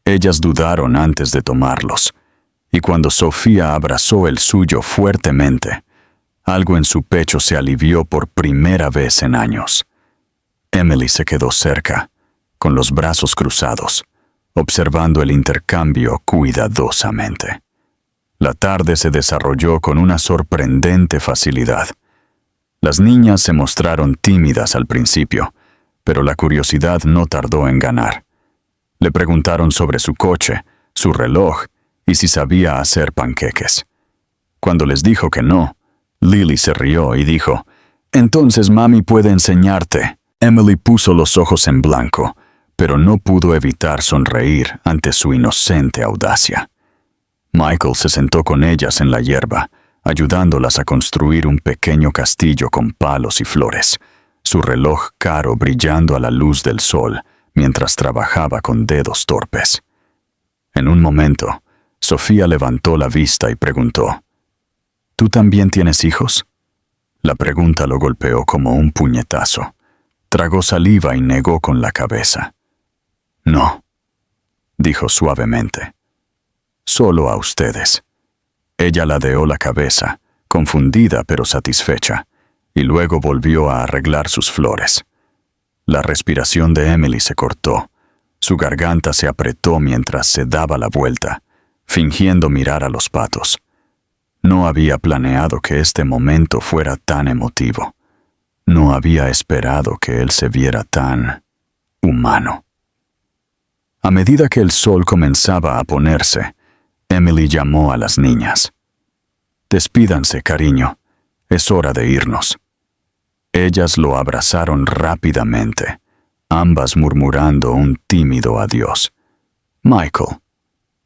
Ellas dudaron antes de tomarlos, y cuando Sofía abrazó el suyo fuertemente, algo en su pecho se alivió por primera vez en años. Emily se quedó cerca, con los brazos cruzados, observando el intercambio cuidadosamente. La tarde se desarrolló con una sorprendente facilidad. Las niñas se mostraron tímidas al principio, pero la curiosidad no tardó en ganar. Le preguntaron sobre su coche, su reloj y si sabía hacer panqueques. Cuando les dijo que no, Lily se rió y dijo, «Entonces mami puede enseñarte». Emily puso los ojos en blanco, pero no pudo evitar sonreír ante su inocente audacia. Michael se sentó con ellas en la hierba, ayudándolas a construir un pequeño castillo con palos y flores, su reloj caro brillando a la luz del sol mientras trabajaba con dedos torpes. En un momento, Sofía levantó la vista y preguntó, «¿Tú también tienes hijos?» La pregunta lo golpeó como un puñetazo. Tragó saliva y negó con la cabeza. «No», dijo suavemente. «Solo a ustedes». Ella ladeó la cabeza, confundida pero satisfecha, y luego volvió a arreglar sus flores. La respiración de Emily se cortó. Su garganta se apretó mientras se daba la vuelta, fingiendo mirar a los patos. No había planeado que este momento fuera tan emotivo. No había esperado que él se viera tan humano. A medida que el sol comenzaba a ponerse, Emily llamó a las niñas. «Despídanse, cariño. Es hora de irnos». Ellas lo abrazaron rápidamente, ambas murmurando un tímido adiós. Michael,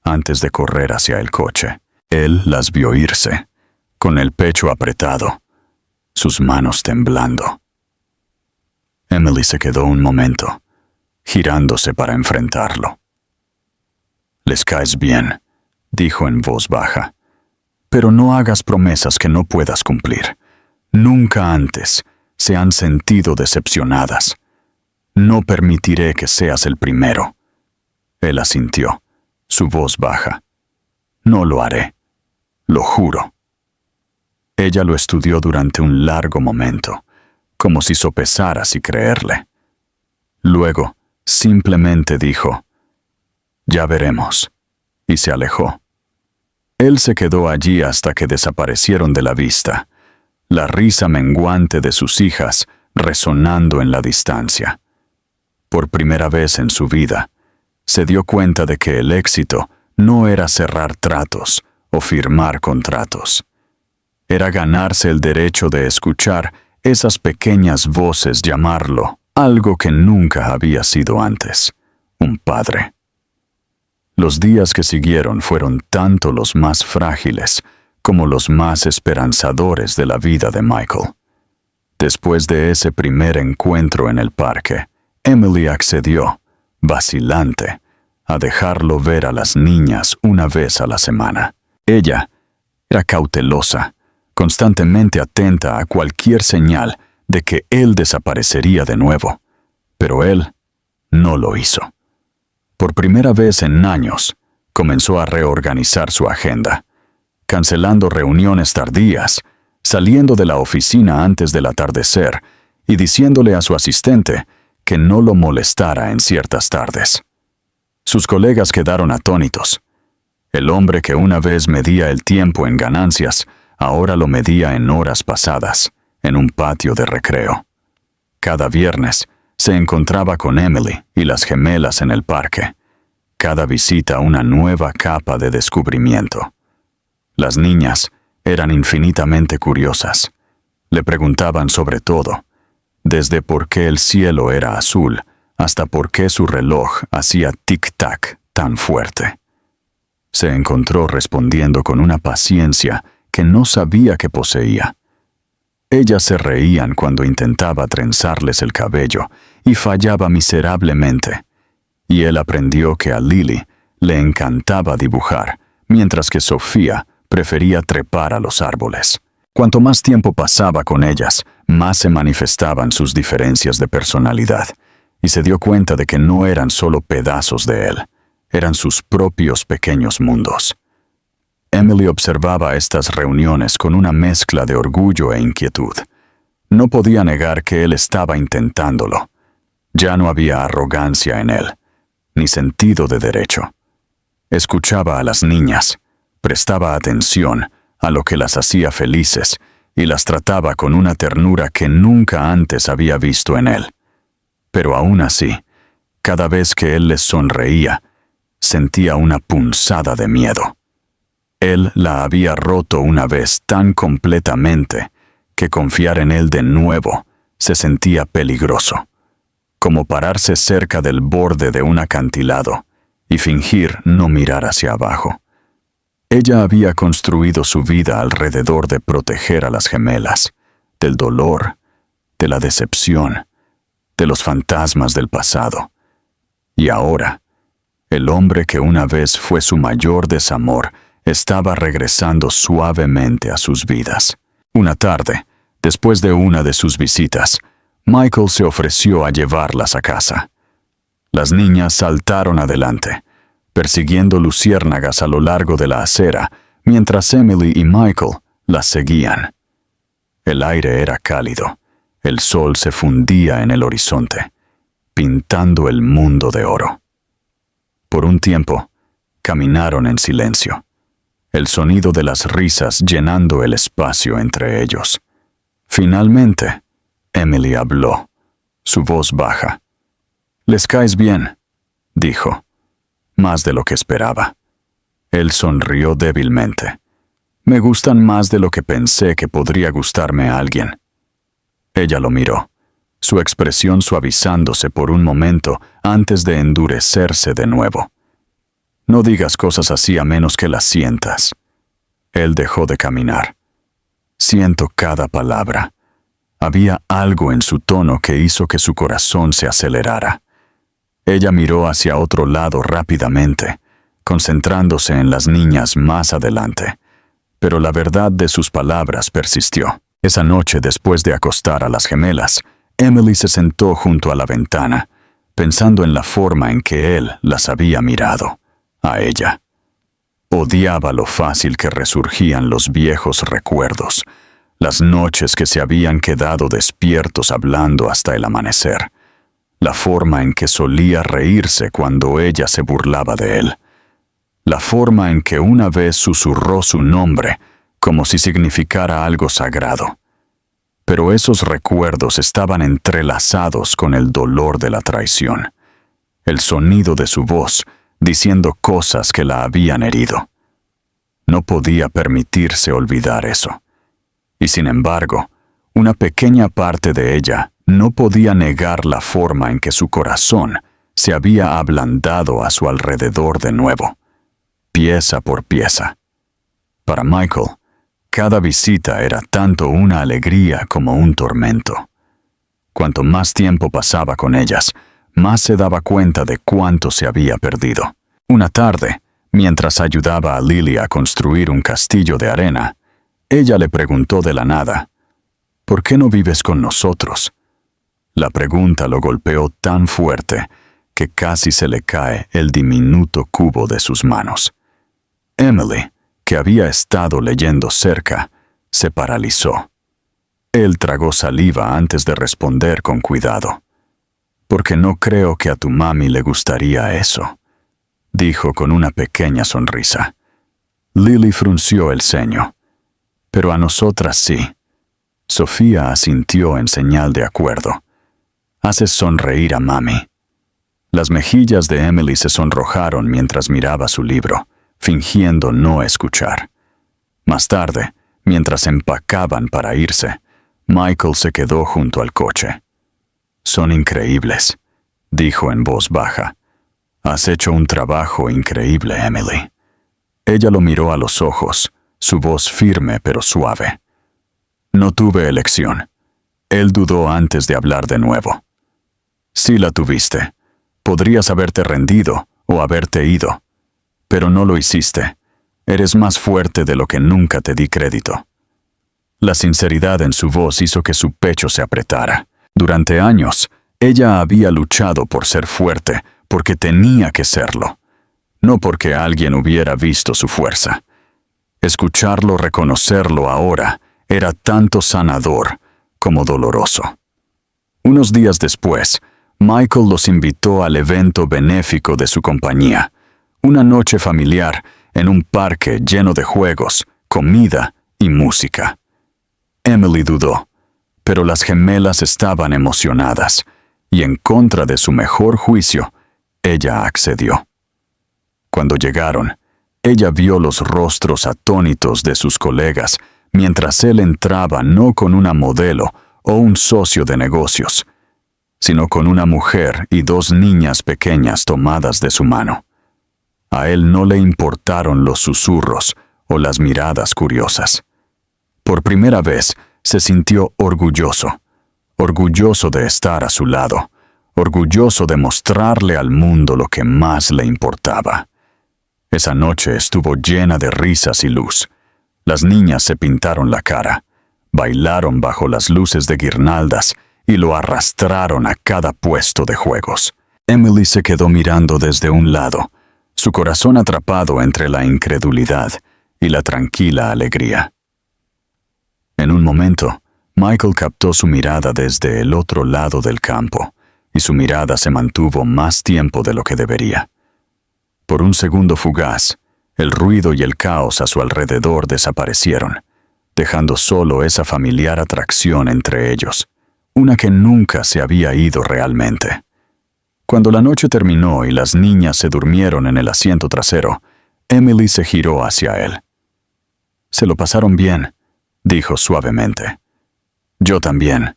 antes de correr hacia el coche, él las vio irse, con el pecho apretado, sus manos temblando. Emily se quedó un momento, girándose para enfrentarlo. «Les caes bien», dijo en voz baja, «pero no hagas promesas que no puedas cumplir. Nunca antes se han sentido decepcionadas. No permitiré que seas el primero». Él asintió, su voz baja. «No lo haré. Lo juro». Ella lo estudió durante un largo momento, como si sopesara si creerle. Luego, simplemente dijo, «Ya veremos», y se alejó. Él se quedó allí hasta que desaparecieron de la vista, la risa menguante de sus hijas resonando en la distancia. Por primera vez en su vida, se dio cuenta de que el éxito no era cerrar tratos o firmar contratos. Era ganarse el derecho de escuchar esas pequeñas voces llamarlo algo que nunca había sido antes, un padre. Los días que siguieron fueron tanto los más frágiles como los más esperanzadores de la vida de Michael. Después de ese primer encuentro en el parque, Emily accedió, vacilante, a dejarlo ver a las niñas una vez a la semana. Ella era cautelosa, constantemente atenta a cualquier señal de que él desaparecería de nuevo, pero él no lo hizo. Por primera vez en años, comenzó a reorganizar su agenda, cancelando reuniones tardías, saliendo de la oficina antes del atardecer y diciéndole a su asistente que no lo molestara en ciertas tardes. Sus colegas quedaron atónitos. El hombre que una vez medía el tiempo en ganancias, ahora lo medía en horas pasadas, en un patio de recreo. Cada viernes se encontraba con Emily y las gemelas en el parque. Cada visita una nueva capa de descubrimiento. Las niñas eran infinitamente curiosas. Le preguntaban sobre todo, desde por qué el cielo era azul hasta por qué su reloj hacía tic-tac tan fuerte. Se encontró respondiendo con una paciencia que no sabía que poseía. Ellas se reían cuando intentaba trenzarles el cabello y fallaba miserablemente. Y él aprendió que a Lily le encantaba dibujar, mientras que Sofía prefería trepar a los árboles. Cuanto más tiempo pasaba con ellas, más se manifestaban sus diferencias de personalidad, y se dio cuenta de que no eran solo pedazos de él, eran sus propios pequeños mundos. Emily observaba estas reuniones con una mezcla de orgullo e inquietud. No podía negar que él estaba intentándolo. Ya no había arrogancia en él, ni sentido de derecho. Escuchaba a las niñas, prestaba atención a lo que las hacía felices y las trataba con una ternura que nunca antes había visto en él. Pero aún así, cada vez que él les sonreía, sentía una punzada de miedo. Él la había roto una vez tan completamente que confiar en él de nuevo se sentía peligroso, como pararse cerca del borde de un acantilado y fingir no mirar hacia abajo. Ella había construido su vida alrededor de proteger a las gemelas, del dolor, de la decepción, de los fantasmas del pasado. Y ahora, el hombre que una vez fue su mayor desamor estaba regresando suavemente a sus vidas. Una tarde, después de una de sus visitas, Michael se ofreció a llevarlas a casa. Las niñas saltaron adelante, persiguiendo luciérnagas a lo largo de la acera, mientras Emily y Michael las seguían. El aire era cálido, el sol se fundía en el horizonte, pintando el mundo de oro. Por un tiempo, caminaron en silencio, el sonido de las risas llenando el espacio entre ellos. Finalmente, Emily habló, su voz baja. «Les caes bien», dijo, más de lo que esperaba. Él sonrió débilmente. «Me gustan más de lo que pensé que podría gustarme a alguien». Ella lo miró, su expresión suavizándose por un momento antes de endurecerse de nuevo. «No digas cosas así a menos que las sientas». Él dejó de caminar. «Siento cada palabra». Había algo en su tono que hizo que su corazón se acelerara. Ella miró hacia otro lado rápidamente, concentrándose en las niñas más adelante, pero la verdad de sus palabras persistió. Esa noche, después de acostar a las gemelas, Emily se sentó junto a la ventana, pensando en la forma en que él las había mirado, a ella. Odiaba lo fácil que resurgían los viejos recuerdos, las noches que se habían quedado despiertos hablando hasta el amanecer, la forma en que solía reírse cuando ella se burlaba de él, la forma en que una vez susurró su nombre como si significara algo sagrado. Pero esos recuerdos estaban entrelazados con el dolor de la traición, el sonido de su voz diciendo cosas que la habían herido. No podía permitirse olvidar eso. Y sin embargo, una pequeña parte de ella no podía negar la forma en que su corazón se había ablandado a su alrededor de nuevo, pieza por pieza. Para Michael, cada visita era tanto una alegría como un tormento. Cuanto más tiempo pasaba con ellas, más se daba cuenta de cuánto se había perdido. Una tarde, mientras ayudaba a Lily a construir un castillo de arena, ella le preguntó de la nada, «¿Por qué no vives con nosotros?» La pregunta lo golpeó tan fuerte que casi se le cae el diminuto cubo de sus manos. Emily, que había estado leyendo cerca, se paralizó. Él tragó saliva antes de responder con cuidado. «Porque no creo que a tu mami le gustaría eso», dijo con una pequeña sonrisa. Lily frunció el ceño. «Pero a nosotras sí». Sofía asintió en señal de acuerdo. «Haces sonreír a mami». Las mejillas de Emily se sonrojaron mientras miraba su libro, fingiendo no escuchar. Más tarde, mientras empacaban para irse, Michael se quedó junto al coche. «Son increíbles», dijo en voz baja. «Has hecho un trabajo increíble, Emily». Ella lo miró a los ojos, su voz firme pero suave. «No tuve elección». Él dudó antes de hablar de nuevo. «Sí la tuviste. Podrías haberte rendido o haberte ido. Pero no lo hiciste. Eres más fuerte de lo que nunca te di crédito». La sinceridad en su voz hizo que su pecho se apretara. Durante años, ella había luchado por ser fuerte porque tenía que serlo, no porque alguien hubiera visto su fuerza. Escucharlo reconocerlo ahora era tanto sanador como doloroso. Unos días después, Michael los invitó al evento benéfico de su compañía, una noche familiar en un parque lleno de juegos, comida y música. Emily dudó, pero las gemelas estaban emocionadas, y en contra de su mejor juicio, ella accedió. Cuando llegaron, Ella vio los rostros atónitos de sus colegas mientras él entraba no con una modelo o un socio de negocios, sino con una mujer y 2 niñas pequeñas tomadas de su mano. A él no le importaron los susurros o las miradas curiosas. Por primera vez se sintió orgulloso de estar a su lado, orgulloso de mostrarle al mundo lo que más le importaba. Esa noche estuvo llena de risas y luz. Las niñas se pintaron la cara, bailaron bajo las luces de guirnaldas y lo arrastraron a cada puesto de juegos. Emily se quedó mirando desde un lado, su corazón atrapado entre la incredulidad y la tranquila alegría. En un momento, Michael captó su mirada desde el otro lado del campo, y su mirada se mantuvo más tiempo de lo que debería. Por un segundo fugaz, el ruido y el caos a su alrededor desaparecieron, dejando solo esa familiar atracción entre ellos, una que nunca se había ido realmente. Cuando la noche terminó y las niñas se durmieron en el asiento trasero, Emily se giró hacia él. «¿Se lo pasaron bien?», dijo suavemente. «Yo también»,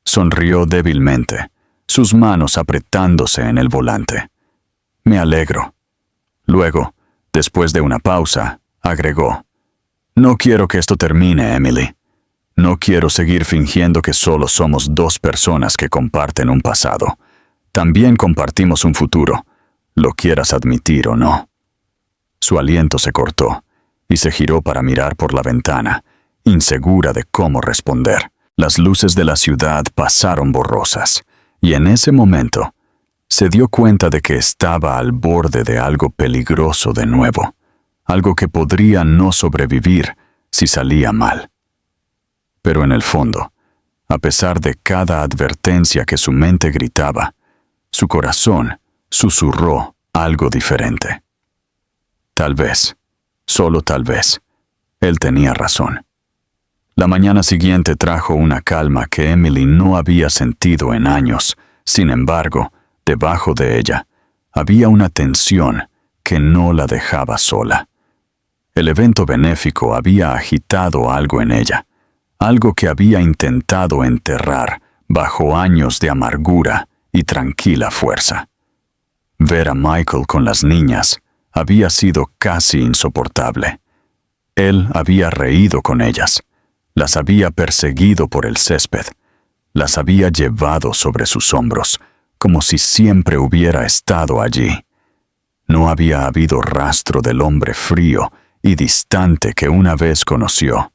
sonrió débilmente, sus manos apretándose en el volante. «Me alegro». Luego, después de una pausa, agregó: «No quiero que esto termine, Emily. No quiero seguir fingiendo que solo somos 2 personas que comparten un pasado. También compartimos un futuro, lo quieras admitir o no». Su aliento se cortó y se giró para mirar por la ventana, insegura de cómo responder. Las luces de la ciudad pasaron borrosas, y en ese momento se dio cuenta de que estaba al borde de algo peligroso de nuevo, algo que podría no sobrevivir si salía mal. Pero en el fondo, a pesar de cada advertencia que su mente gritaba, su corazón susurró algo diferente. Tal vez, solo tal vez, él tenía razón. La mañana siguiente trajo una calma que Emily no había sentido en años. Sin embargo, debajo de ella, había una tensión que no la dejaba sola. El evento benéfico había agitado algo en ella, algo que había intentado enterrar bajo años de amargura y tranquila fuerza. Ver a Michael con las niñas había sido casi insoportable. Él había reído con ellas, las había perseguido por el césped, las había llevado sobre sus hombros, como si siempre hubiera estado allí. No había habido rastro del hombre frío y distante que una vez conoció,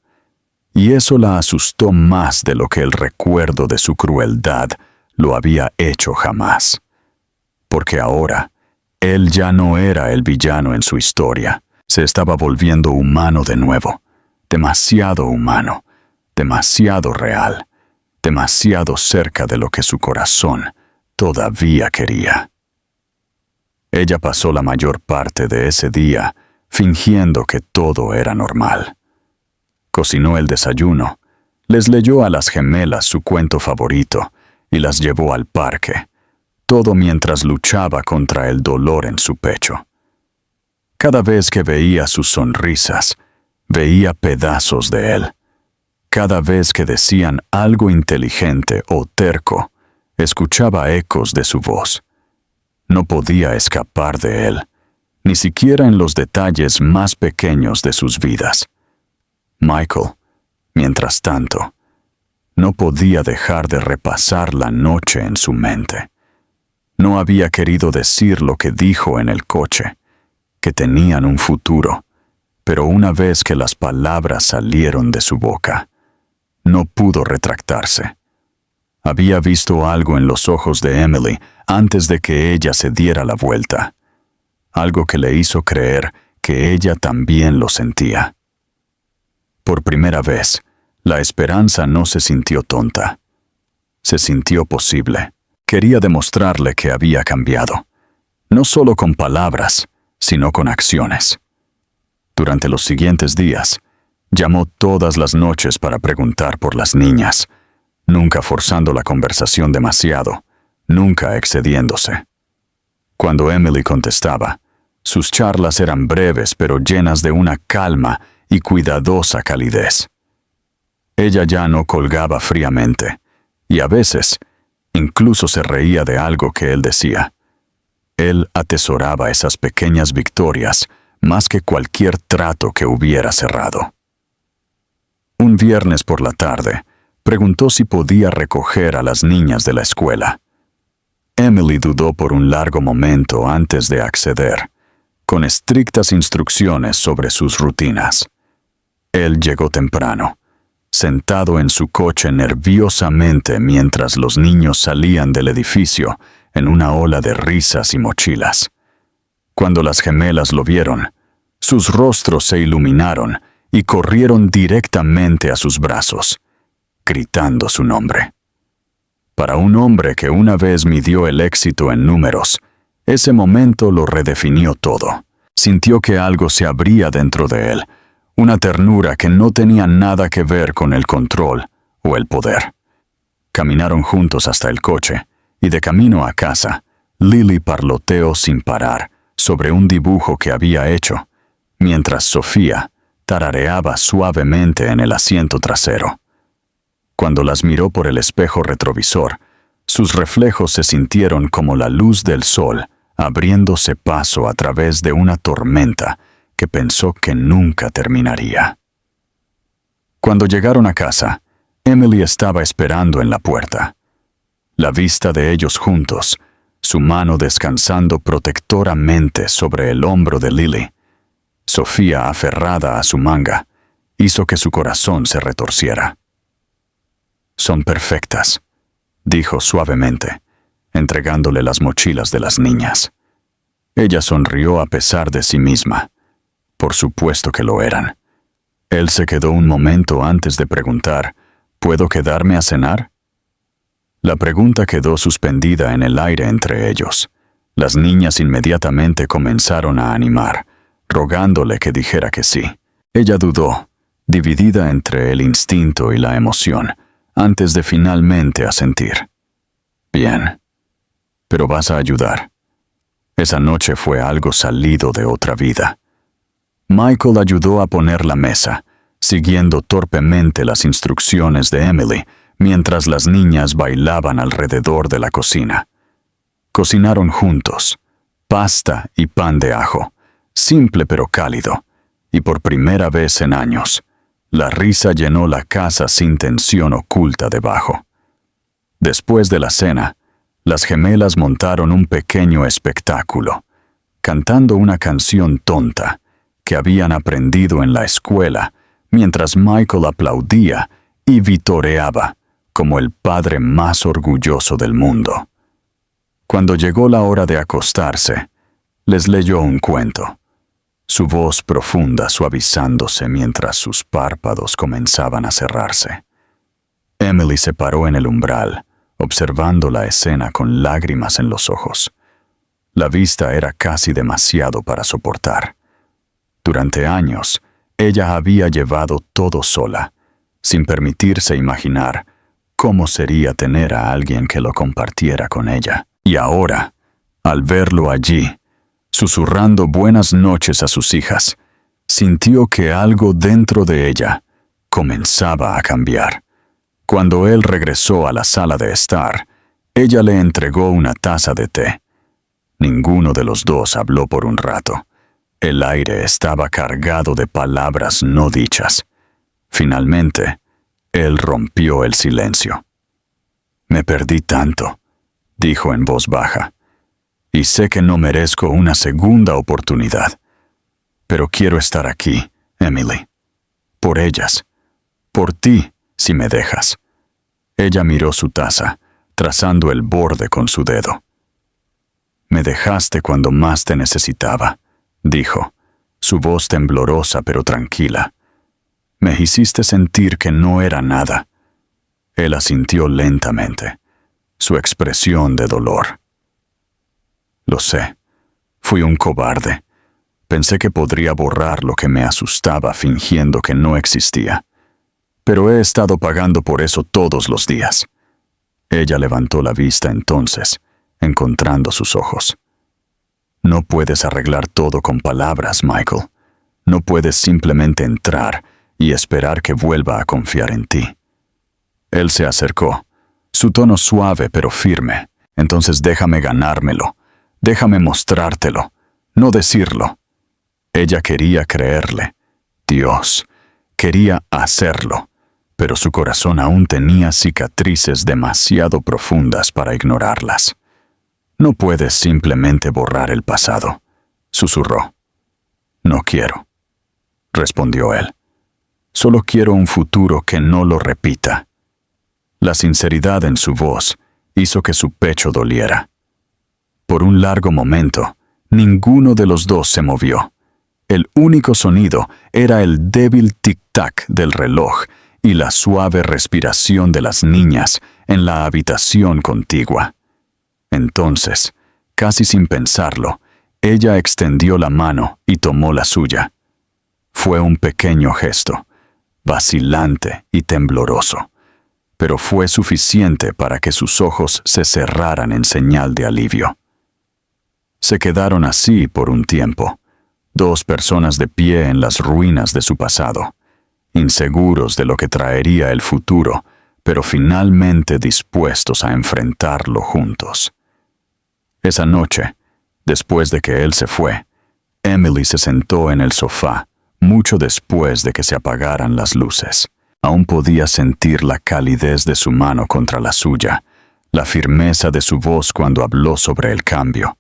y eso la asustó más de lo que el recuerdo de su crueldad lo había hecho jamás. Porque ahora, él ya no era el villano en su historia, se estaba volviendo humano de nuevo, demasiado humano, demasiado real, demasiado cerca de lo que su corazón todavía quería. Ella pasó la mayor parte de ese día fingiendo que todo era normal. Cocinó el desayuno, les leyó a las gemelas su cuento favorito y las llevó al parque, todo mientras luchaba contra el dolor en su pecho. Cada vez que veía sus sonrisas, veía pedazos de él. Cada vez que decían algo inteligente o terco, escuchaba ecos de su voz. No podía escapar de él, ni siquiera en los detalles más pequeños de sus vidas. Michael, mientras tanto, no podía dejar de repasar la noche en su mente. No había querido decir lo que dijo en el coche, que tenían un futuro, pero una vez que las palabras salieron de su boca, no pudo retractarse. Había visto algo en los ojos de Emily antes de que ella se diera la vuelta, algo que le hizo creer que ella también lo sentía. Por primera vez, la esperanza no se sintió tonta. Se sintió posible. Quería demostrarle que había cambiado, no solo con palabras, sino con acciones. Durante los siguientes días, llamó todas las noches para preguntar por las niñas, nunca forzando la conversación demasiado, nunca excediéndose. Cuando Emily contestaba, Sus charlas eran breves pero llenas de una calma y cuidadosa calidez. Ella ya no colgaba fríamente, y a veces incluso se reía de algo que él decía. Él atesoraba esas pequeñas victorias más que cualquier trato que hubiera cerrado. Un viernes por la tarde, preguntó si podía recoger a las niñas de la escuela. Emily dudó por un largo momento antes de acceder, con estrictas instrucciones sobre sus rutinas. Él llegó temprano, sentado en su coche nerviosamente mientras los niños salían del edificio en una ola de risas y mochilas. Cuando las gemelas lo vieron, sus rostros se iluminaron y corrieron directamente a sus brazos, gritando su nombre. Para un hombre que una vez midió el éxito en números, ese momento lo redefinió todo. Sintió que algo se abría dentro de él, una ternura que no tenía nada que ver con el control o el poder. Caminaron juntos hasta el coche, y de camino a casa, Lily parloteó sin parar sobre un dibujo que había hecho, mientras Sofía tarareaba suavemente en el asiento trasero. Cuando las miró por el espejo retrovisor, sus reflejos se sintieron como la luz del sol abriéndose paso a través de una tormenta que pensó que nunca terminaría. Cuando llegaron a casa, Emily estaba esperando en la puerta. La vista de ellos juntos, su mano descansando protectoramente sobre el hombro de Lily, Sofía aferrada a su manga, hizo que su corazón se retorciera. «Son perfectas», dijo suavemente, entregándole las mochilas de las niñas. Ella sonrió a pesar de sí misma. Por supuesto que lo eran. Él se quedó un momento antes de preguntar, ¿puedo quedarme a cenar? La pregunta quedó suspendida en el aire entre ellos. Las niñas inmediatamente comenzaron a animar, rogándole que dijera que sí. Ella dudó, dividida entre el instinto y la emoción, antes de finalmente asentir. «Bien, pero vas a ayudar». Esa noche fue algo salido de otra vida. Michael ayudó a poner la mesa, siguiendo torpemente las instrucciones de Emily, mientras las niñas bailaban alrededor de la cocina. Cocinaron juntos, pasta y pan de ajo, simple pero cálido, y por primera vez en años, la risa llenó la casa sin tensión oculta debajo. Después de la cena, las gemelas montaron un pequeño espectáculo, cantando una canción tonta que habían aprendido en la escuela, mientras Michael aplaudía y vitoreaba como el padre más orgulloso del mundo. Cuando llegó la hora de acostarse, les leyó un cuento, su voz profunda suavizándose mientras sus párpados comenzaban a cerrarse. Emily se paró en el umbral, observando la escena con lágrimas en los ojos. La vista era casi demasiado para soportar. Durante años, ella había llevado todo sola, sin permitirse imaginar cómo sería tener a alguien que lo compartiera con ella. Y ahora, al verlo allí, susurrando buenas noches a sus hijas, sintió que algo dentro de ella comenzaba a cambiar. Cuando él regresó a la sala de estar, ella le entregó una taza de té. Ninguno de los dos habló por un rato. El aire estaba cargado de palabras no dichas. Finalmente, él rompió el silencio. «Me perdí tanto», dijo en voz baja, «y sé que no merezco una segunda oportunidad. Pero quiero estar aquí, Emily. Por ellas. Por ti, si me dejas». Ella miró su taza, trazando el borde con su dedo. «Me dejaste cuando más te necesitaba», dijo, su voz temblorosa pero tranquila. «Me hiciste sentir que no era nada». Él asintió lentamente, su expresión de dolor. «Lo sé, fui un cobarde. Pensé que podría borrar lo que me asustaba fingiendo que no existía. Pero he estado pagando por eso todos los días». Ella levantó la vista entonces, encontrando sus ojos. No puedes arreglar todo con palabras, Michael. No puedes simplemente entrar y esperar que vuelva a confiar en ti. Él se acercó, su tono suave pero firme. Entonces déjame ganármelo. Déjame mostrártelo, no decirlo. Ella quería creerle. Dios, quería hacerlo, pero su corazón aún tenía cicatrices demasiado profundas para ignorarlas. No puedes simplemente borrar el pasado, susurró. No quiero, respondió él. Solo quiero un futuro que no lo repita. La sinceridad en su voz hizo que su pecho doliera. Por un largo momento, ninguno de los dos se movió. El único sonido era el débil tic-tac del reloj y la suave respiración de las niñas en la habitación contigua. Entonces, casi sin pensarlo, ella extendió la mano y tomó la suya. Fue un pequeño gesto, vacilante y tembloroso, pero fue suficiente para que sus ojos se cerraran en señal de alivio. Se quedaron así por un tiempo, dos personas de pie en las ruinas de su pasado, inseguros de lo que traería el futuro, pero finalmente dispuestos a enfrentarlo juntos. Esa noche, después de que él se fue, Emily se sentó en el sofá, mucho después de que se apagaran las luces. Aún podía sentir la calidez de su mano contra la suya, la firmeza de su voz cuando habló sobre el cambio.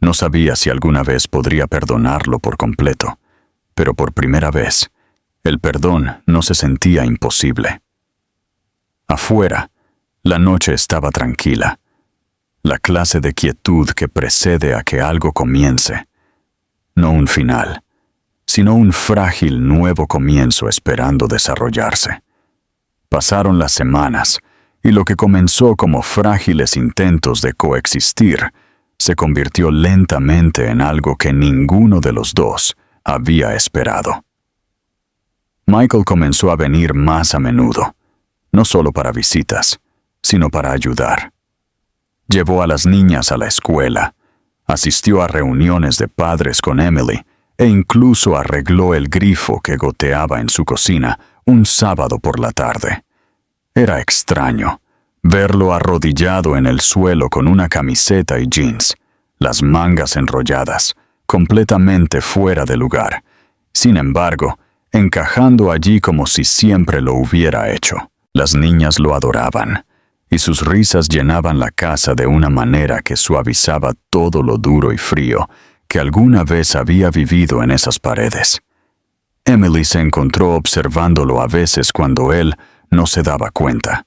No sabía si alguna vez podría perdonarlo por completo, pero por primera vez, el perdón no se sentía imposible. Afuera, la noche estaba tranquila. La clase de quietud que precede a que algo comience. No un final, sino un frágil nuevo comienzo esperando desarrollarse. Pasaron las semanas, y lo que comenzó como frágiles intentos de coexistir se convirtió lentamente en algo que ninguno de los dos había esperado. Michael comenzó a venir más a menudo, no solo para visitas, sino para ayudar. Llevó a las niñas a la escuela, asistió a reuniones de padres con Emily e incluso arregló el grifo que goteaba en su cocina un sábado por la tarde. Era extraño verlo arrodillado en el suelo con una camiseta y jeans, las mangas enrolladas, completamente fuera de lugar, sin embargo, encajando allí como si siempre lo hubiera hecho. Las niñas lo adoraban, y sus risas llenaban la casa de una manera que suavizaba todo lo duro y frío que alguna vez había vivido en esas paredes. Emily se encontró observándolo a veces cuando él no se daba cuenta,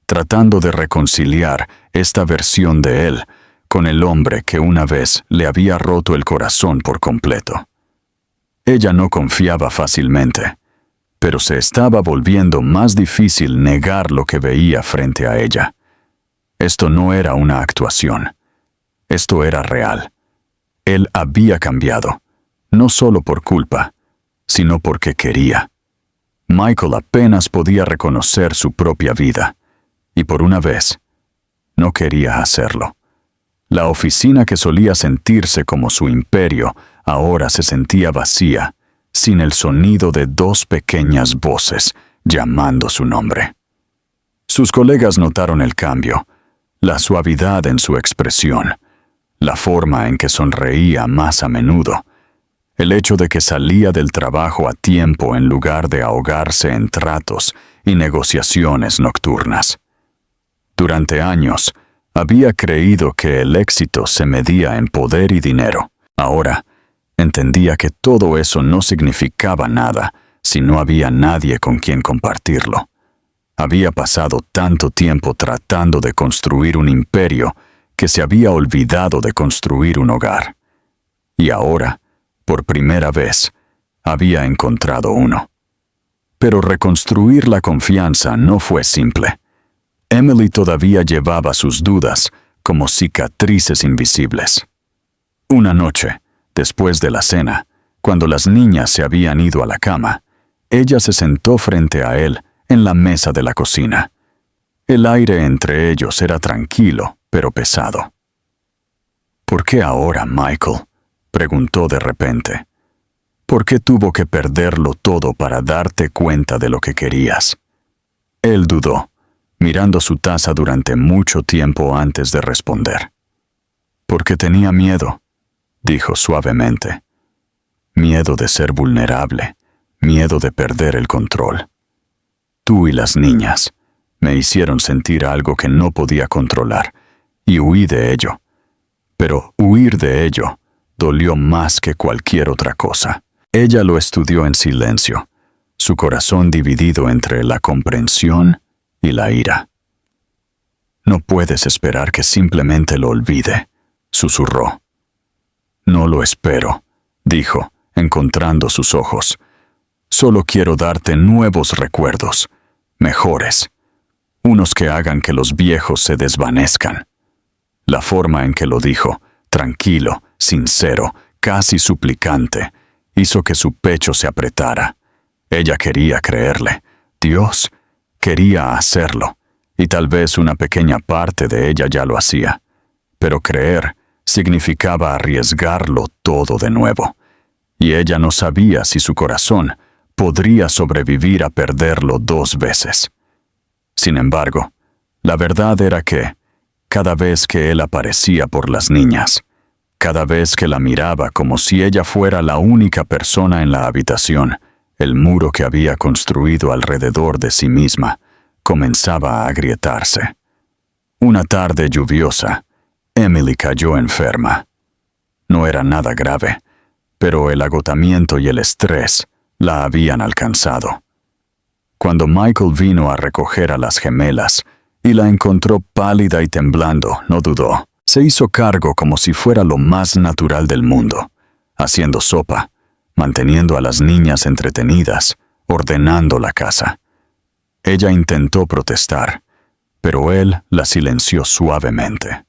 tratando de reconciliar esta versión de él con el hombre que una vez le había roto el corazón por completo. Ella no confiaba fácilmente, pero se estaba volviendo más difícil negar lo que veía frente a ella. Esto no era una actuación. Esto era real. Él había cambiado, no solo por culpa, sino porque quería. Michael apenas podía reconocer su propia vida, y por una vez, no quería hacerlo. La oficina que solía sentirse como su imperio ahora se sentía vacía, sin el sonido de dos pequeñas voces llamando su nombre. Sus colegas notaron el cambio, la suavidad en su expresión, la forma en que sonreía más a menudo, el hecho de que salía del trabajo a tiempo en lugar de ahogarse en tratos y negociaciones nocturnas. Durante años, había creído que el éxito se medía en poder y dinero. Ahora, entendía que todo eso no significaba nada si no había nadie con quien compartirlo. Había pasado tanto tiempo tratando de construir un imperio que se había olvidado de construir un hogar. Y ahora, por primera vez, había encontrado uno. Pero reconstruir la confianza no fue simple. Emily todavía llevaba sus dudas como cicatrices invisibles. Una noche, después de la cena, cuando las niñas se habían ido a la cama, ella se sentó frente a él en la mesa de la cocina. El aire entre ellos era tranquilo, pero pesado. ¿Por qué ahora, Michael?, preguntó de repente. ¿Por qué tuvo que perderlo todo para darte cuenta de lo que querías? Él dudó, mirando su taza durante mucho tiempo antes de responder. Porque tenía miedo, dijo suavemente. Miedo de ser vulnerable, miedo de perder el control. Tú y las niñas me hicieron sentir algo que no podía controlar, y huí de ello. Pero huir de ello dolió más que cualquier otra cosa. Ella lo estudió en silencio, su corazón dividido entre la comprensión y la ira. No puedes esperar que simplemente lo olvide, susurró. No lo espero, dijo, encontrando sus ojos. Solo quiero darte nuevos recuerdos, mejores, unos que hagan que los viejos se desvanezcan. La forma en que lo dijo, tranquilo, sincero, casi suplicante, hizo que su pecho se apretara. Ella quería creerle. Dios quería hacerlo, y tal vez una pequeña parte de ella ya lo hacía. Pero creer significaba arriesgarlo todo de nuevo, y ella no sabía si su corazón podría sobrevivir a perderlo 2 veces. Sin embargo, la verdad era que, cada vez que él aparecía por las niñas, cada vez que la miraba como si ella fuera la única persona en la habitación, el muro que había construido alrededor de sí misma comenzaba a agrietarse. Una tarde lluviosa, Emily cayó enferma. No era nada grave, pero el agotamiento y el estrés la habían alcanzado. Cuando Michael vino a recoger a las gemelas y la encontró pálida y temblando, no dudó. Se hizo cargo como si fuera lo más natural del mundo, haciendo sopa, manteniendo a las niñas entretenidas, ordenando la casa. Ella intentó protestar, pero él la silenció suavemente.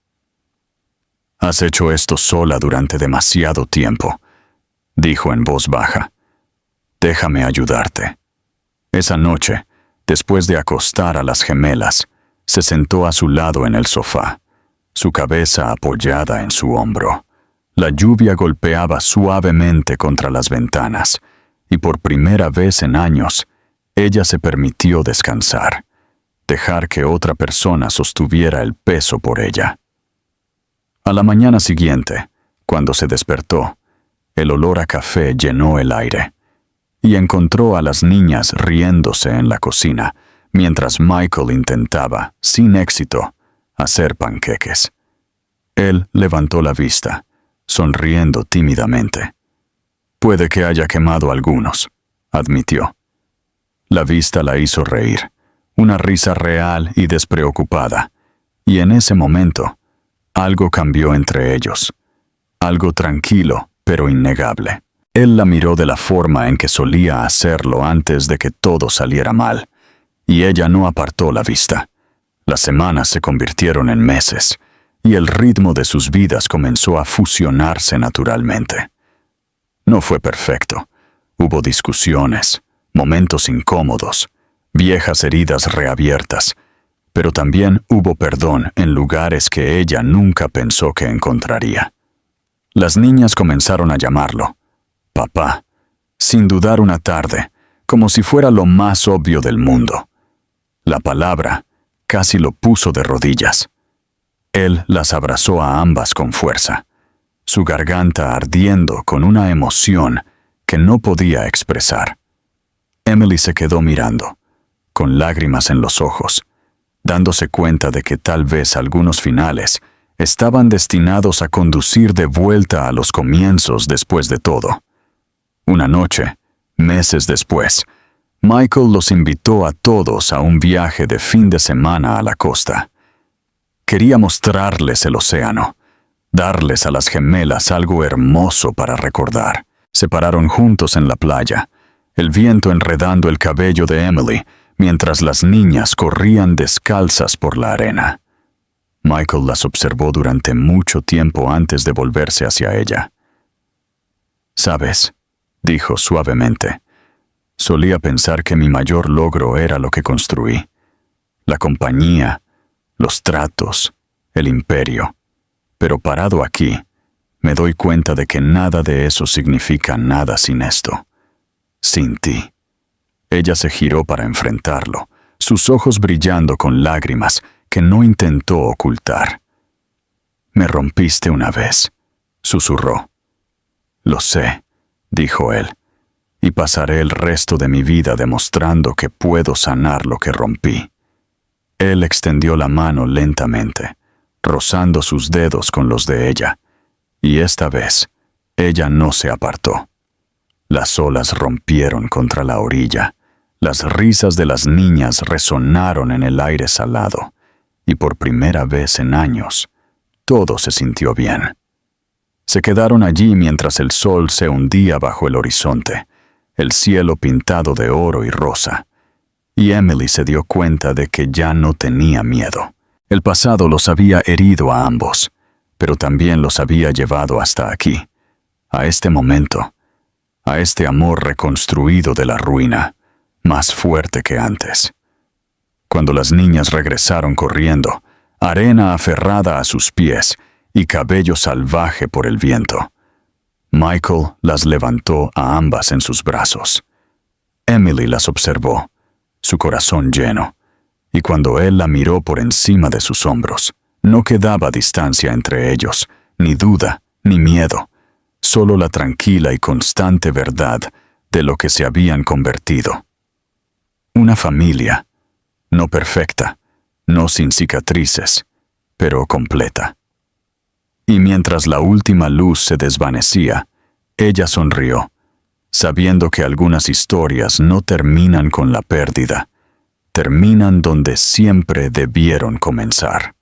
«Has hecho esto sola durante demasiado tiempo», dijo en voz baja. «Déjame ayudarte». Esa noche, después de acostar a las gemelas, se sentó a su lado en el sofá, su cabeza apoyada en su hombro. La lluvia golpeaba suavemente contra las ventanas, y por primera vez en años, ella se permitió descansar, dejar que otra persona sostuviera el peso por ella. A la mañana siguiente, cuando se despertó, el olor a café llenó el aire, y encontró a las niñas riéndose en la cocina, mientras Michael intentaba, sin éxito, hacer panqueques. Él levantó la vista, sonriendo tímidamente. «Puede que haya quemado algunos», admitió. La vista la hizo reír, una risa real y despreocupada, y en ese momento, algo cambió entre ellos. Algo tranquilo, pero innegable. Él la miró de la forma en que solía hacerlo antes de que todo saliera mal, y ella no apartó la vista. Las semanas se convirtieron en meses, y el ritmo de sus vidas comenzó a fusionarse naturalmente. No fue perfecto. Hubo discusiones, momentos incómodos, viejas heridas reabiertas, pero también hubo perdón en lugares que ella nunca pensó que encontraría. Las niñas comenzaron a llamarlo papá, sin dudar una tarde, como si fuera lo más obvio del mundo. La palabra casi lo puso de rodillas. Él las abrazó a ambas con fuerza, su garganta ardiendo con una emoción que no podía expresar. Emily se quedó mirando, con lágrimas en los ojos, dándose cuenta de que tal vez algunos finales estaban destinados a conducir de vuelta a los comienzos después de todo. Una noche, meses después, Michael los invitó a todos a un viaje de fin de semana a la costa. Quería mostrarles el océano, darles a las gemelas algo hermoso para recordar. Se pararon juntos en la playa, el viento enredando el cabello de Emily, mientras las niñas corrían descalzas por la arena. Michael las observó durante mucho tiempo antes de volverse hacia ella. «¿Sabes?», dijo suavemente. «Solía pensar que mi mayor logro era lo que construí. La compañía, los tratos, el imperio. Pero parado aquí, Me doy cuenta de que nada de eso significa nada sin esto. Sin ti. Ella se giró para enfrentarlo, sus ojos brillando con lágrimas que no intentó ocultar. Me rompiste una vez, susurró. Lo sé, dijo él, y pasaré el resto de mi vida demostrando que puedo sanar lo que rompí. Él extendió la mano lentamente, rozando sus dedos con los de ella, y esta vez ella no se apartó. Las olas rompieron contra la orilla, las risas de las niñas resonaron en el aire salado, y por primera vez en años, todo se sintió bien. Se quedaron allí mientras el sol se hundía bajo el horizonte, el cielo pintado de oro y rosa, y Emily se dio cuenta de que ya no tenía miedo. El pasado los había herido a ambos, pero también los había llevado hasta aquí, a este momento, a este amor reconstruido de la ruina, más fuerte que antes. Cuando las niñas regresaron corriendo, arena aferrada a sus pies y cabello salvaje por el viento, Michael las levantó a ambas en sus brazos. Emily las observó, su corazón lleno, y cuando él la miró por encima de sus hombros, no quedaba distancia entre ellos, ni duda, ni miedo, solo la tranquila y constante verdad de lo que se habían convertido. Una familia, no perfecta, no sin cicatrices, pero completa. Y mientras la última luz se desvanecía, ella sonrió, sabiendo que algunas historias no terminan con la pérdida, terminan donde siempre debieron comenzar.